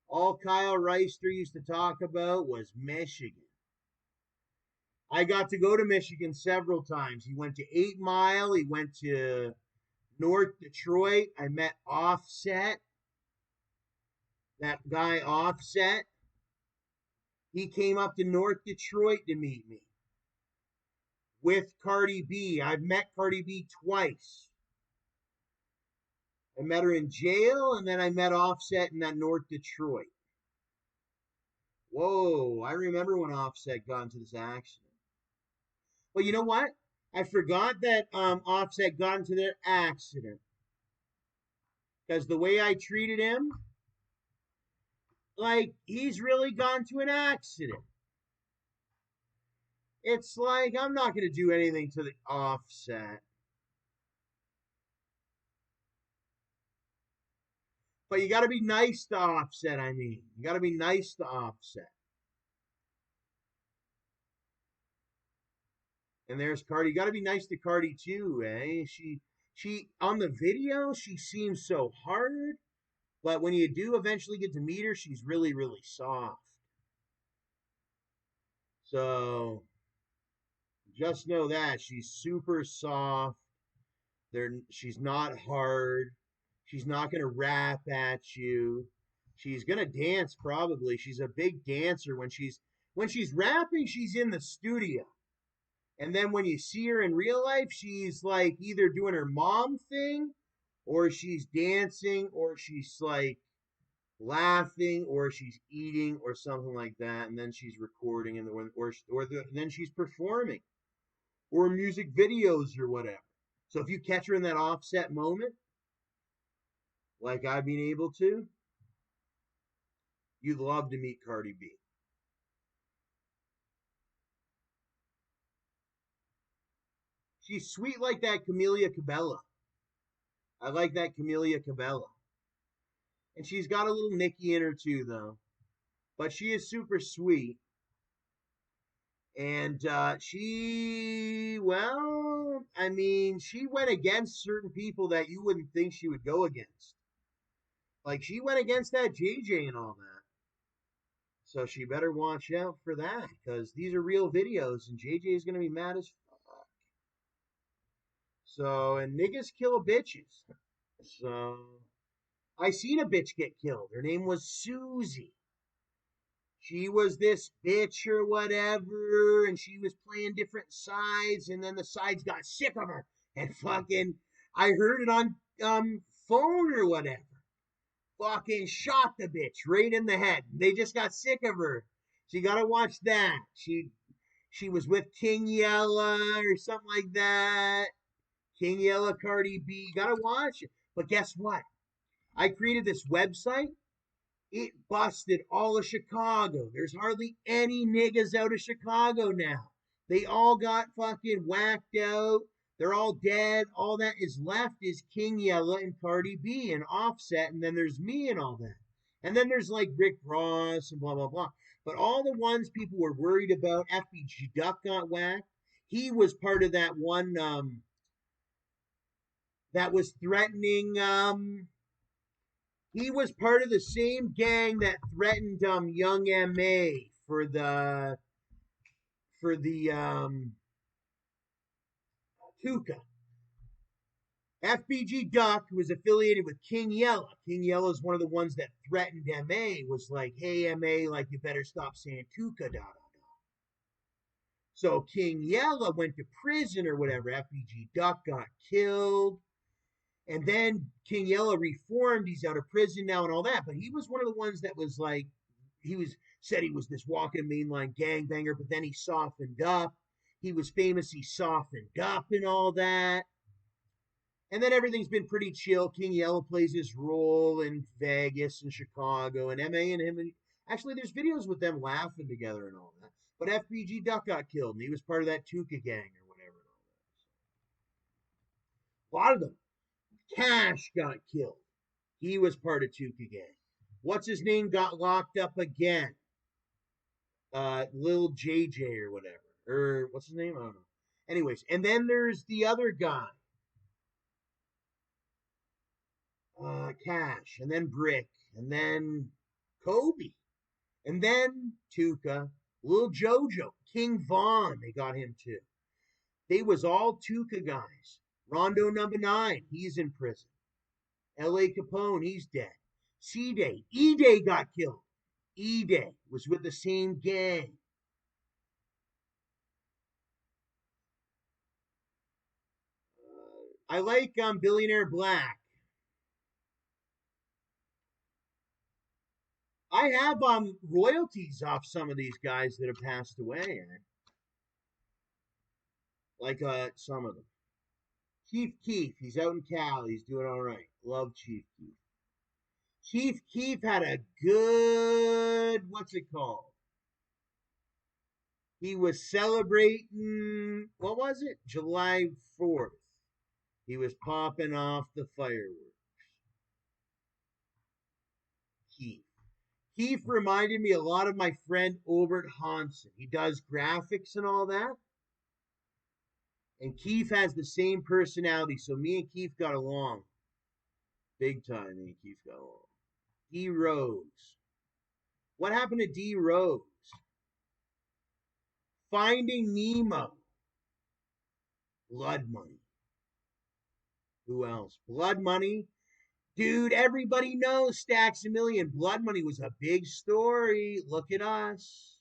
[SPEAKER 1] All Kyle Reister used to talk about was Michigan. I got to go to Michigan several times. He went to 8 Mile. He went to North Detroit. I met Offset, that guy Offset. He came up to North Detroit to meet me with Cardi B. I've met Cardi B twice. I met her in jail, and then I met Offset in that North Detroit. Whoa, I remember when Offset got into this accident. Well, you know what? I forgot that Offset got into their accident because the way I treated him, like he's really gone to an accident. It's like I'm not going to do anything to the Offset. But you got to be nice to Offset, I mean. You got to be nice to Offset. And there's Cardi. You got to be nice to Cardi too, eh? She on the video, she seems so hard, but when you do eventually get to meet her, she's really really soft. So just know that she's super soft. She's not hard. She's not going to rap at you. She's going to dance probably. She's a big dancer when she's rapping, she's in the studio. And then when you see her in real life, she's like either doing her mom thing or she's dancing or she's like laughing or she's eating or something like that. And then she's recording and then she's performing or music videos or whatever. So if you catch her in that Offset moment, like I've been able to, you'd love to meet Cardi B. She's sweet like that Camellia Cabela. I like that Camellia Cabela. And she's got a little Nicky in her too, though. But she is super sweet. And well, I mean, she went against certain people that you wouldn't think she would go against. Like, she went against that JJ and all that. So she better watch out for that, because these are real videos, and JJ is going to be mad as fuck. So, and niggas kill bitches. So, I seen a bitch get killed. Her name was Susie. She was this bitch or whatever, and she was playing different sides, and then the sides got sick of her, and fucking, I heard it on phone or whatever. Fucking shot the bitch right in the head. They just got sick of her. So you gotta watch that. She was with King Yella or something like that. King Yella, Cardi B. You gotta watch it. But guess what? I created this website. It busted all of Chicago. There's hardly any niggas out of Chicago now. They all got fucking whacked out. They're all dead. All that is left is King Yella and Cardi B and Offset, and then there's me and all that. And then there's like Rick Ross and blah blah blah. But all the ones people were worried about, FBG Duck got whacked. He was part of that one that was threatening he was part of the same gang that threatened young MA for the Tuca. FBG Duck was affiliated with King Yella. King Yella is one of the ones that threatened MA, was like, hey MA, like, you better stop saying Tuca, da da da. So King Yella went to prison or whatever. FBG Duck got killed. And then King Yella reformed. He's out of prison now and all that. But he was one of the ones that was like, said he was this walking mainline gangbanger, but then he softened up. He was famous. He softened up and all that. And then everything's been pretty chill. King Yella plays his role in Vegas and Chicago, and MA and him. Actually, there's videos with them laughing together and all that. But FBG Duck got killed, and he was part of that Tuca gang or whatever. A lot of them. Cash got killed. He was part of Tuca gang. What's his name got locked up again? Lil JJ or whatever. Or what's his name? I don't know. Anyways, and then there's the other guy. Cash. And then Brick. And then Kobe. And then Tuca. Lil Jojo. King Vaughn. They got him too. They was all Tuca guys. Rondo number 9. He's in prison. L.A. Capone, he's dead. C-Day, E-Day got killed. E-Day was with the same gang. I like Billionaire Black. I have royalties off some of these guys that have passed away. Like some of them. Chief Keef, he's out in Cal. He's doing all right. Love Chief Keef. Chief Keef had a good, what's it called? He was celebrating, what was it? July 4th. He was popping off the fireworks. Keef. Keef reminded me a lot of my friend Obert Hansen. He does graphics and all that. And Keef has the same personality, so me and Keef got along. Big time, me and Keef got along. D Rose. What happened to D Rose? Finding Nemo. Blood Money. Who else? Blood Money. Dude, everybody knows Stacks a Million. Blood Money was a big story. Look at us.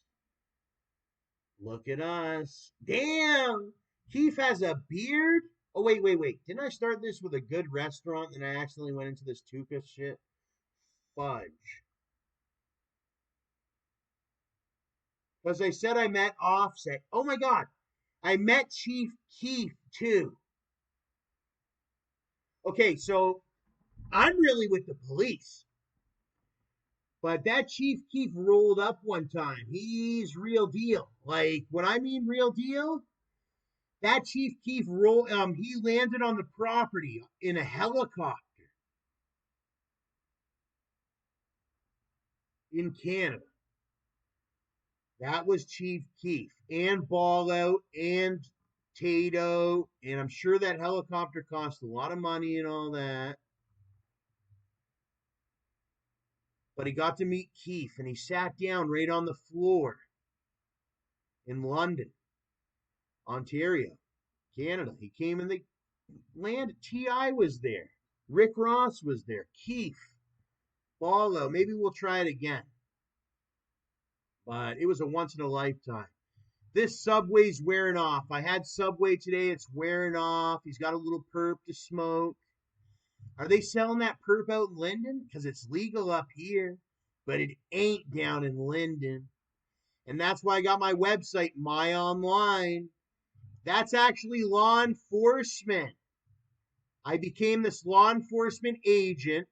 [SPEAKER 1] Look at us. Damn. Keef has a beard. Oh, wait. Didn't I start this with a good restaurant and I accidentally went into this Tuca shit? Fudge. Because I said I met Offset. Oh my God. I met Chief Keef too. Okay, so I'm really with the police. But that Chief Keef rolled up one time. He's real deal. Like, when I mean real deal, That Chief Keef he landed on the property in a helicopter in Canada. That was Chief Keef and Ball Out and Tato, and I'm sure that helicopter cost a lot of money and all that. But he got to meet Keef, and he sat down right on the floor in London, Ontario, Canada. He came in the land. T.I. was there. Rick Ross was there. Keef, Ball Out. Maybe we'll try it again. But it was a once in a lifetime. This Subway's wearing off. I had Subway today. It's wearing off. He's got a little perp to smoke. Are they selling that perp out in Linden? Because it's legal up here, but it ain't down in Linden. And that's why I got my website, My Online. That's actually law enforcement. I became this law enforcement agent.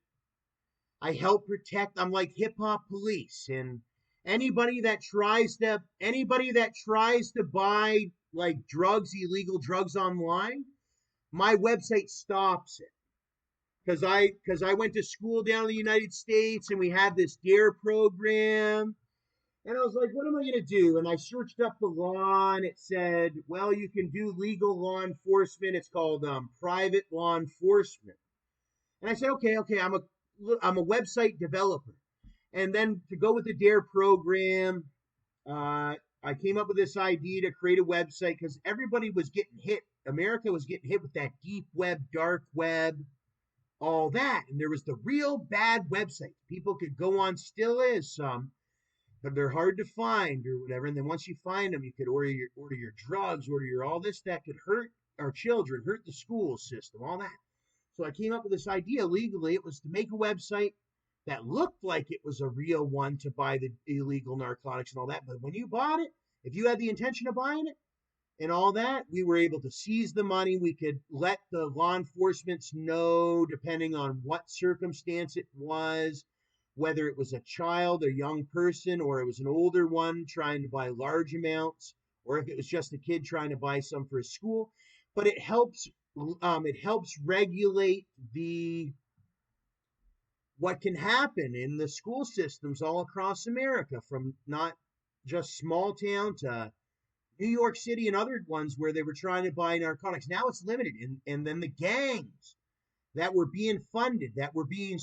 [SPEAKER 1] I help protect. I'm like hip hop police, and anybody that tries to buy like drugs, illegal drugs online, my website stops it. Because I went to school down in the United States and we had this DARE program. And I was like, what am I going to do? And I searched up the law and it said, well, you can do legal law enforcement. It's called private law enforcement. And I said, okay, I'm a website developer. And then to go with the DARE program, I came up with this idea to create a website because everybody was getting hit. America was getting hit with that deep web, dark web, all that. And there was the real bad websites. People could go on, still is some, but they're hard to find or whatever. And then once you find them, you could order your drugs, order your all this that could hurt our children, hurt the school system, all that. So I came up with this idea legally. It was to make a website that looked like it was a real one to buy the illegal narcotics and all that. But when you bought it, if you had the intention of buying it and all that, we were able to seize the money. We could let the law enforcement know, depending on what circumstance it was, whether it was a child, a young person, or it was an older one trying to buy large amounts, or if it was just a kid trying to buy some for his school. But it helps regulate the what can happen in the school systems all across America, from not just small town to New York City and other ones where they were trying to buy narcotics. Now it's limited. And then the gangs that were being funded, that were being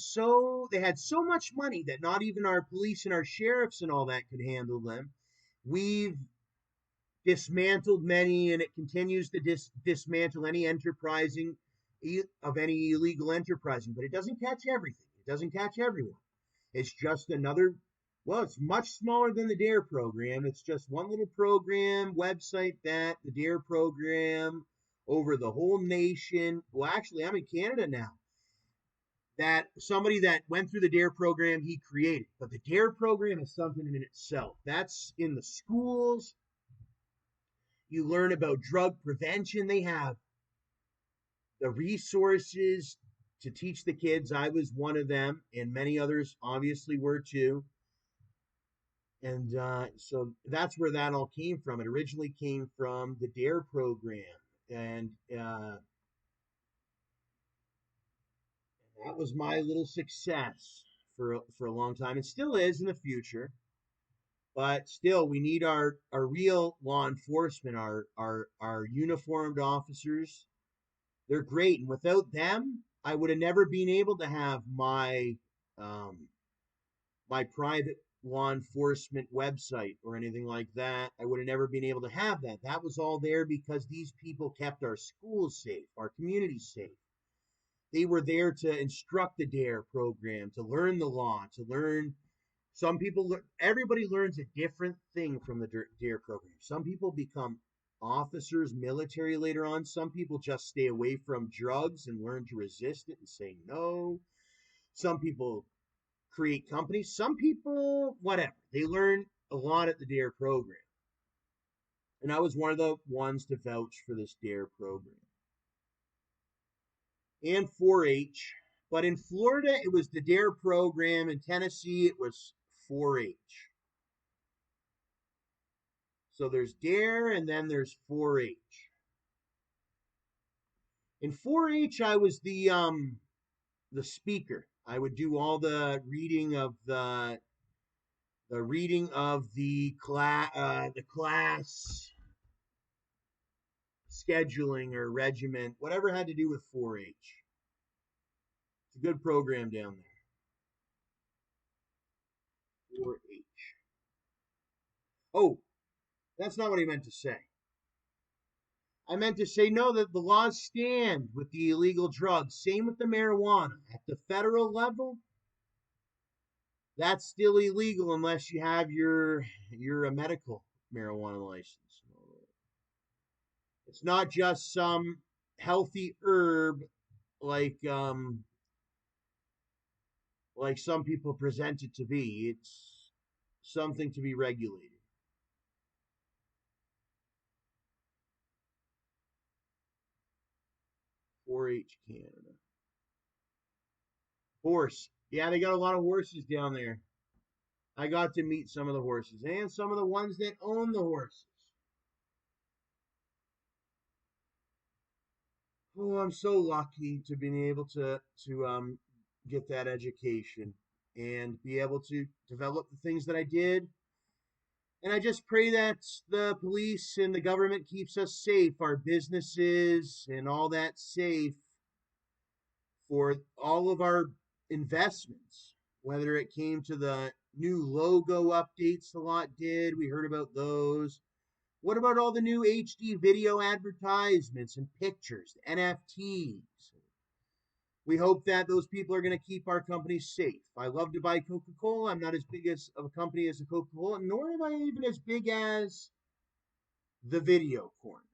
[SPEAKER 1] they had so much money that not even our police and our sheriffs and all that could handle them. We've dismantled many, and it continues to dismantle any enterprising of any illegal enterprising, but it doesn't catch everything. It doesn't catch everyone. It's just another, well, it's much smaller than the DARE program. It's just one little program, website that the DARE program over the whole nation. Well, actually, I'm in Canada now. That somebody that went through the DARE program, he created. But the DARE program is something in itself. That's in the schools. You learn about drug prevention. They have the resources to teach the kids. I was one of them, and many others obviously were too. And so that's where that all came from. It originally came from the DARE program. And that was my little success for a long time. It still is in the future. But still, we need our real law enforcement, our uniformed officers. They're great. And without them, I would have never been able to have um, my private law enforcement website or anything like that. I would have never been able to have that. That was all there because these people kept our schools safe, our communities safe. They were there to instruct the DARE program, to learn the law, to learn. Everybody learns a different thing from the DARE program. Some people become officers, military later on. Some people just stay away from drugs and learn to resist it and say no. Some people create companies. Some people, whatever. They learn a lot at the DARE program. And I was one of the ones to vouch for this DARE program. And 4-H. But in Florida, it was the DARE program. In Tennessee, it was 4-H. So there's DARE and then there's 4-H. In 4-H, I was the speaker. I would do all the reading of the class scheduling or regiment, whatever had to do with 4-H. It's a good program down there. 4-H. Oh, that's not what I meant to say. I meant to say no, that the laws stand with the illegal drugs. Same with the marijuana. At the federal level, that's still illegal unless you have your medical marijuana license. It's not just some healthy herb like like some people present it to be. It's something to be regulated. 4-H Canada. Horse. Yeah, they got a lot of horses down there. I got to meet some of the horses and some of the ones that own the horses. Oh, I'm so lucky to be able to get that education and be able to develop the things that I did. And I just pray that the police and the government keeps us safe, our businesses and all that safe for all of our investments, whether it came to the new logo updates the lot did. We heard about those. What about all the new HD video advertisements and pictures, NFTs? We hope that those people are going to keep our company safe. I love to buy Coca-Cola. I'm not as big as of a company as a Coca-Cola, nor am I even as big as the video corner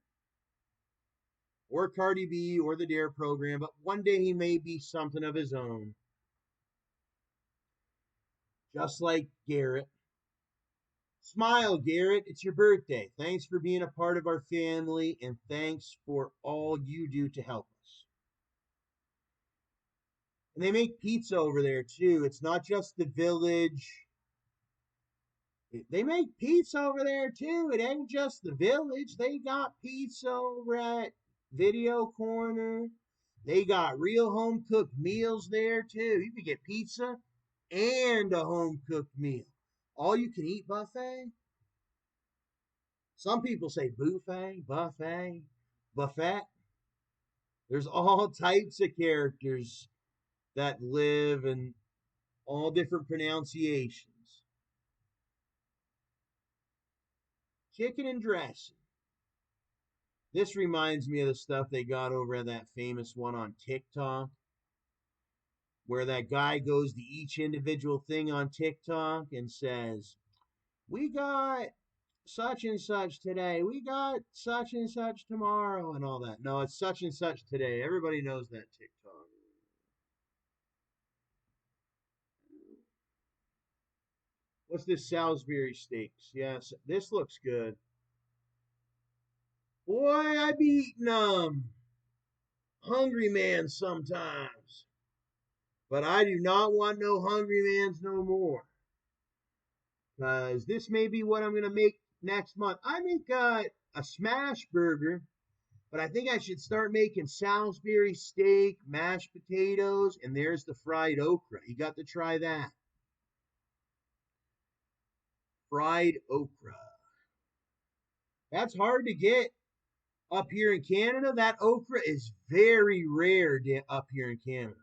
[SPEAKER 1] or Cardi B or the Dare program, but one day he may be something of his own. Just like Garrett. Smile, Garrett. It's your birthday. Thanks for being a part of our family, and thanks for all you do to help us. And they make pizza over there, too. It's not just the village. They make pizza over there, too. It ain't just the village. They got pizza over at Video Corner. They got real home cooked meals there, too. You can get pizza and a home cooked meal. All you can eat buffet. Some people say buffet, buffet, buffet. There's all types of characters that live in all different pronunciations. Chicken and dressing. This reminds me of the stuff they got over at that famous one on TikTok, where that guy goes to each individual thing on TikTok and says, we got such and such today. We got such and such tomorrow and all that. No, it's such and such today. Everybody knows that TikTok. What's this Salisbury steaks? Yes, this looks good. Boy, I be eating hungry man sometimes. But I do not want no hungry mans no more. Because this may be what I'm going to make next month. I make a smash burger, but I think I should start making Salisbury steak, mashed potatoes, and there's the fried okra. You got to try that. Fried okra. That's hard to get up here in Canada. That okra is very rare up here in Canada.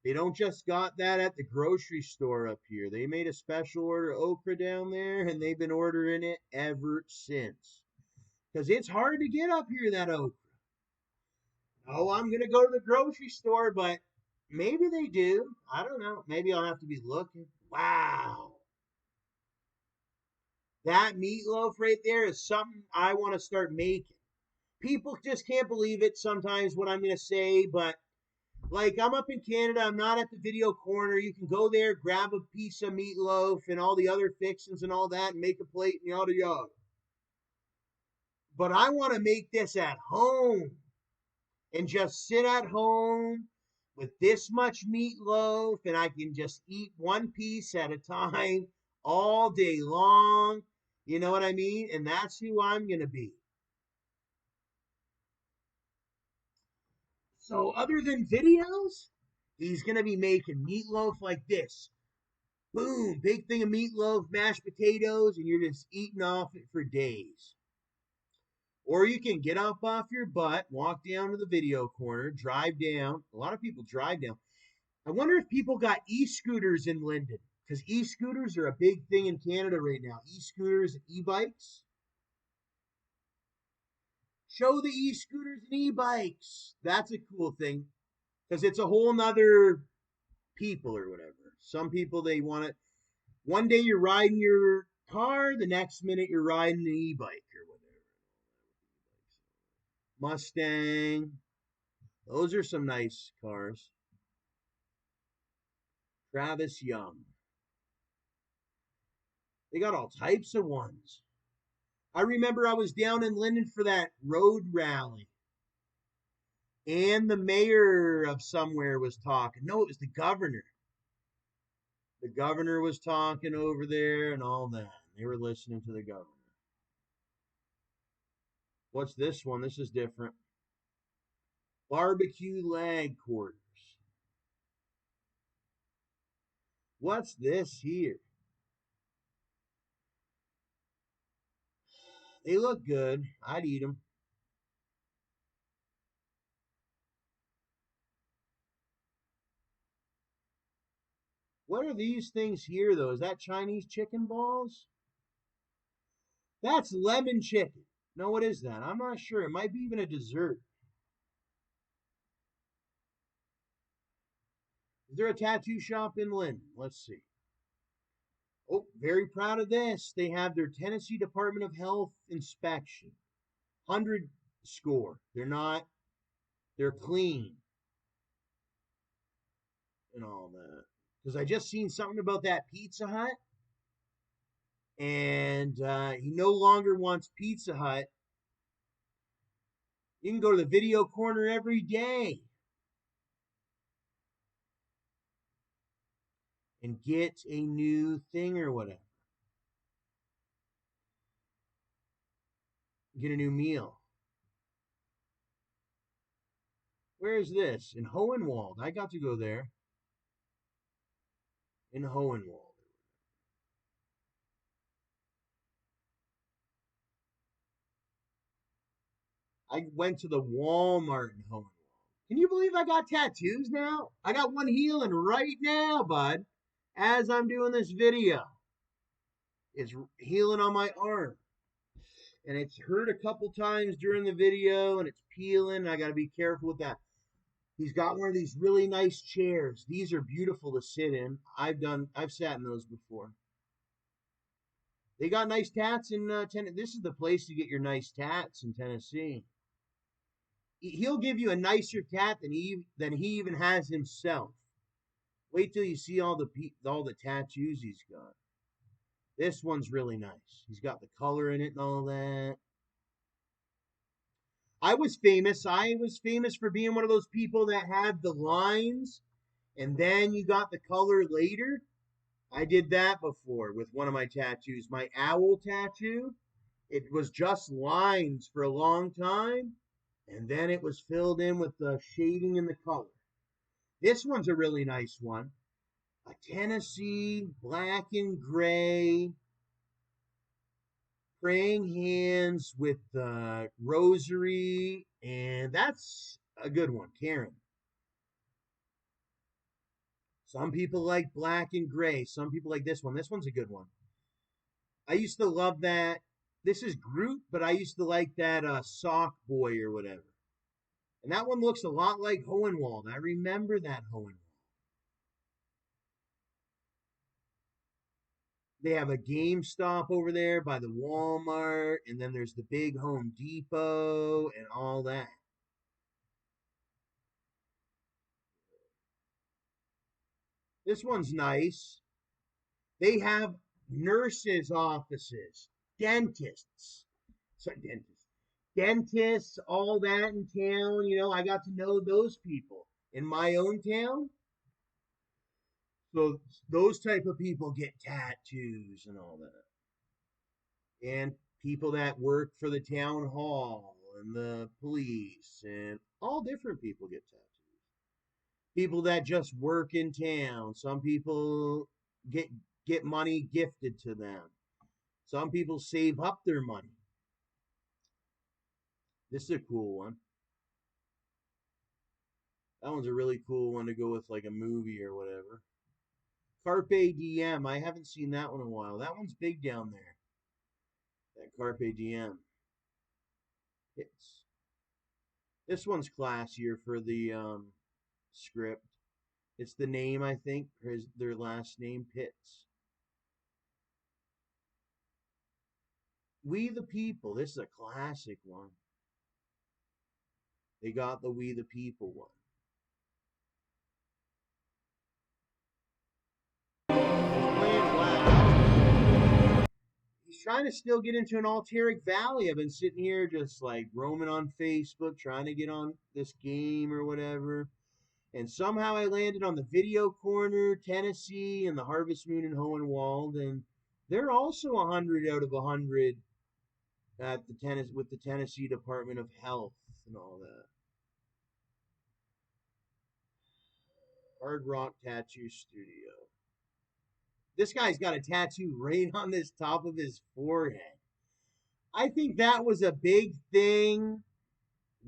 [SPEAKER 1] They don't just got that at the grocery store up here. They made a special order okra down there, and they've been ordering it ever since. Because it's hard to get up here, that okra. Oh, I'm going to go to the grocery store, but maybe they do. I don't know. Maybe I'll have to be looking. Wow. That meatloaf right there is something I want to start making. People just can't believe it sometimes what I'm going to say, but like I'm up in Canada, I'm not at the video corner. You can go there, grab a piece of meatloaf and all the other fixings and all that and make a plate and yada yada. But I want to make this at home and just sit at home with this much meatloaf and I can just eat one piece at a time all day long. You know what I mean? And that's who I'm going to be. So other than videos, he's gonna be making meatloaf like this. Boom, big thing of meatloaf, mashed potatoes, and you're just eating off it for days. Or you can get up off your butt, walk down to the video corner, drive down. A lot of people drive down. I wonder if people got e-scooters in Linden, because e-scooters are a big thing in Canada right now. E-scooters and e-bikes. Show the e-scooters and e-bikes. That's a cool thing, because it's a whole nother people or whatever. Some people, they want it. One day you're riding your car, the next minute you're riding an e-bike or whatever. Mustang. Those are some nice cars. Travis Young. They got all types of ones. I remember I was down in Linden for that road rally, and the mayor of somewhere was talking. No, it was the governor. The governor was talking over there and all that. They were listening to the governor. What's this one? This is different. Barbecue lag quarters. What's this here? They look good. I'd eat them. What are these things here, though? Is that Chinese chicken balls? That's lemon chicken. No, what is that? I'm not sure. It might be even a dessert. Is there a tattoo shop in Lynn? Let's see. Oh, very proud of this. They have their Tennessee Department of Health inspection. 100 score. They're clean and all that. Because I just seen something about that Pizza Hut, and he no longer wants Pizza Hut. You can go to the video corner every day and get a new thing or whatever. Get a new meal. Where is this? In Hohenwald. I got to go there. In Hohenwald. I went to the Walmart in Hohenwald. Can you believe I got tattoos now? I got one healing right now, bud. As I'm doing this video, it's healing on my arm. And it's hurt a couple times during the video, and it's peeling. I got to be careful with that. He's got one of these really nice chairs. These are beautiful to sit in. I've sat in those before. They got nice tats in Tennessee. This is the place to get your nice tats in Tennessee. He'll give you a nicer tat than he even has himself. Wait till you see all the tattoos he's got. This one's really nice. He's got the color in it and all that. I was famous. I was famous for being one of those people that had the lines and then you got the color later. I did that before with one of my tattoos. My owl tattoo, it was just lines for a long time, and then it was filled in with the shading and the color. This one's a really nice one. A Tennessee black and gray praying hands with the rosary, and that's a good one, Karen. Some people like black and gray. Some people like this one. This one's a good one. I used to love that. This is Groot, but I used to like that Sock Boy or whatever. And that one looks a lot like Hohenwald. I remember that Hohenwald. They have a GameStop over there by the Walmart, and then there's the big Home Depot and all that. This one's nice. They have nurses' offices, dentists, sorry, dentists, all that in town. I got to know those people in my own town. So those type of people get tattoos and all that. And people that work for the town hall and the police and All different people get tattoos. People that just work in town. Some people get get money gifted to them. Some people save up their money. This is a cool one. That one's a really cool one to go with like a movie or whatever. Carpe Diem. I haven't seen that one in a while. That one's big down there. That Carpe Diem. It's this one's classier for the script. It's the name, I think, their last name, Pitts. We the People. This is a classic one. They got the We the People one. He's playing wow. He's trying to still get into an Alteric Valley. I've been sitting here just like roaming on Facebook, trying to get on this game or whatever. And somehow I landed on the Video Corner, Tennessee, and the Harvest Moon in Hohenwald. And they're also 100 out of 100 at the tennis with the Tennessee Department of Health and all that. Hard Rock Tattoo Studio. This guy's got a tattoo right on this top of his forehead. I think that was a big thing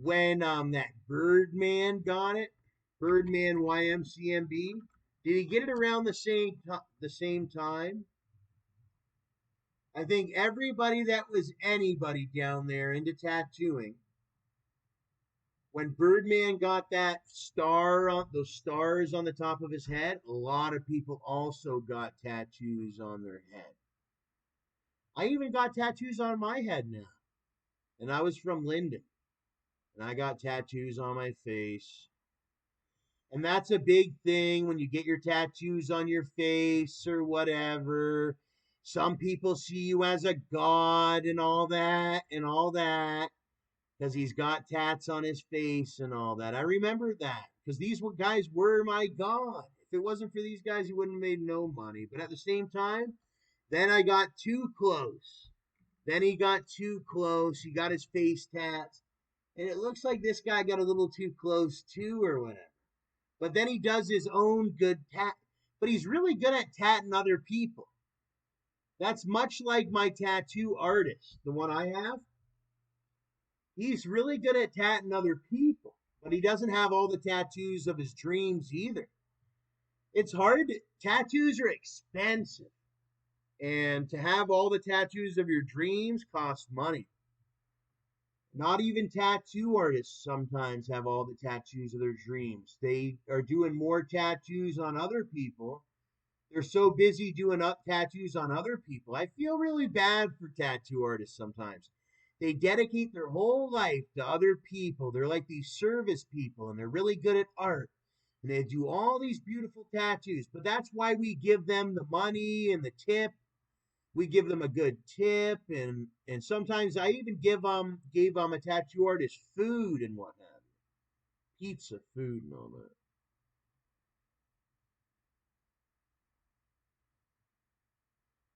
[SPEAKER 1] when that Birdman got it. Birdman YMCMB. Did he get it around the same time? I think everybody that was anybody down there into tattooing, when Birdman got that star on those stars on the top of his head, a lot of people also got tattoos on their head. I even got tattoos on my head now. And I was from Linden. And I got tattoos on my face. And that's a big thing when you get your tattoos on your face or whatever. Some people see you as a god and all that because he's got tats on his face and all that. I remember that because these guys were my god. If it wasn't for these guys, he wouldn't have made no money. But at the same time, then I got too close. Then he got too close. He got his face tats. And it looks like this guy got a little too close too or whatever. But then he does his own good tat. But he's really good at tatting other people. That's much like my tattoo artist, the one I have. He's really good at tatting other people. But he doesn't have all the tattoos of his dreams either. It's hard. Tattoos are expensive. And to have all the tattoos of your dreams costs money. Not even tattoo artists sometimes have all the tattoos of their dreams. They are doing more tattoos on other people. They're so busy doing up tattoos on other people. I feel really bad for tattoo artists sometimes. They dedicate their whole life to other people. They're like these service people and they're really good at art. And they do all these beautiful tattoos. But that's why we give them the money and the tip. We give them a good tip, and sometimes I even gave a tattoo artist food and whatnot, pizza, food, and all that.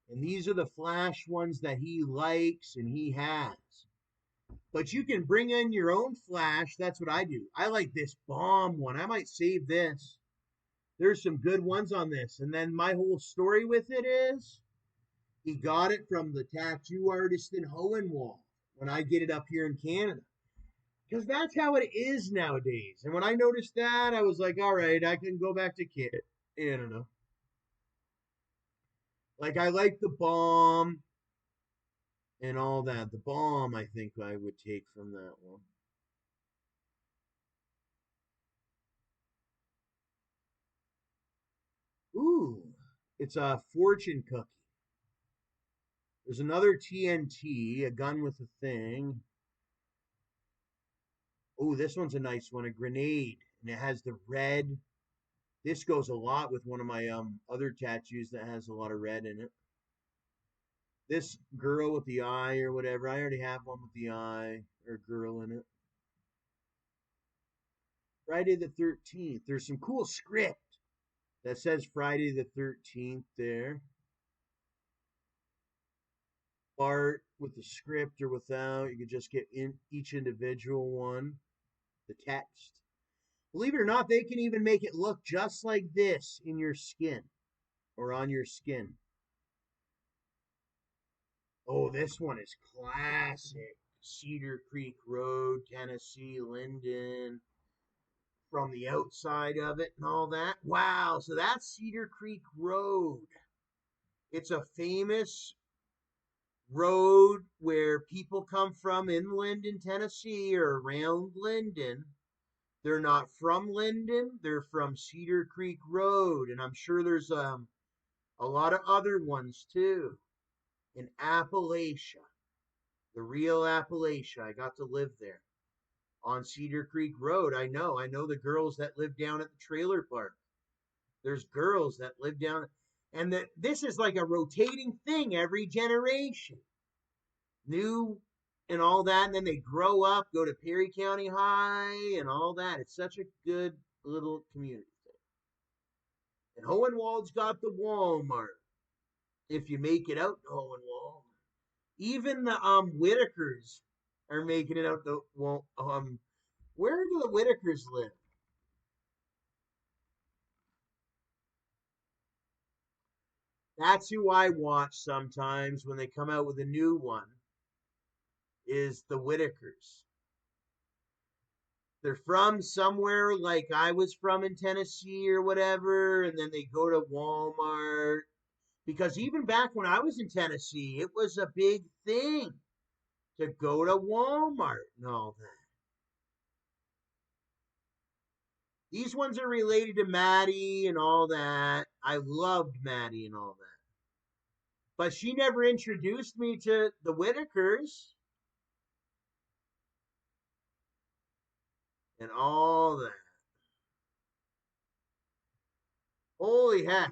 [SPEAKER 1] And these are the flash ones that he likes and he has. But you can bring in your own flash. That's what I do. I like this bomb one. I might save this. There's some good ones on this. And then my whole story with it is he got it from the tattoo artist in Hohenwald when I get it up here in Canada. Because that's how it is nowadays. And when I noticed that, I was like, all right, I can go back to kid. I don't know. Like, I like the bomb and all that. The bomb, I think I would take from that one. Ooh, it's a fortune cookie. There's another TNT, a gun with a thing. Oh, this one's a nice one, a grenade. And it has the red. This goes a lot with one of my other tattoos that has a lot of red in it. This girl with the eye or whatever, I already have one with the eye or girl in it. Friday the 13th. There's some cool script that says Friday the 13th there. Bart with the script or without. You could just get in each individual one. the text. Believe it or not, they can even make it look just like this in your skin or on your skin. Oh, this one is classic. Cedar Creek Road, Tennessee, Linden, from the outside of it and all that. Wow, so that's Cedar Creek Road. It's a famous road where people come from in Linden, Tennessee, or around Linden. They're not from Linden, they're from Cedar Creek Road, and I'm sure there's a lot of other ones too in Appalachia, the real Appalachia. I got to live there on Cedar Creek Road. I know the girls that live down at the trailer park. There's girls that live down, and that this is like a rotating thing every generation. New and all that, and then they grow up, go to Perry County High and all that. It's such a good little community thing. And Hohenwald's got the Walmart. If you make it out to Hohenwald, even the Whitakers are making it out to where do the Whitakers live? That's who I watch sometimes when they come out with a new one. Is the Whitakers. They're from somewhere like I was from in Tennessee or whatever, and then they go to Walmart. Because even back when I was in Tennessee, it was a big thing to go to Walmart and all that. These ones are related to Maddie and all that. I loved Maddie and all that. But she never introduced me to the Whitakers and all that. Holy heck.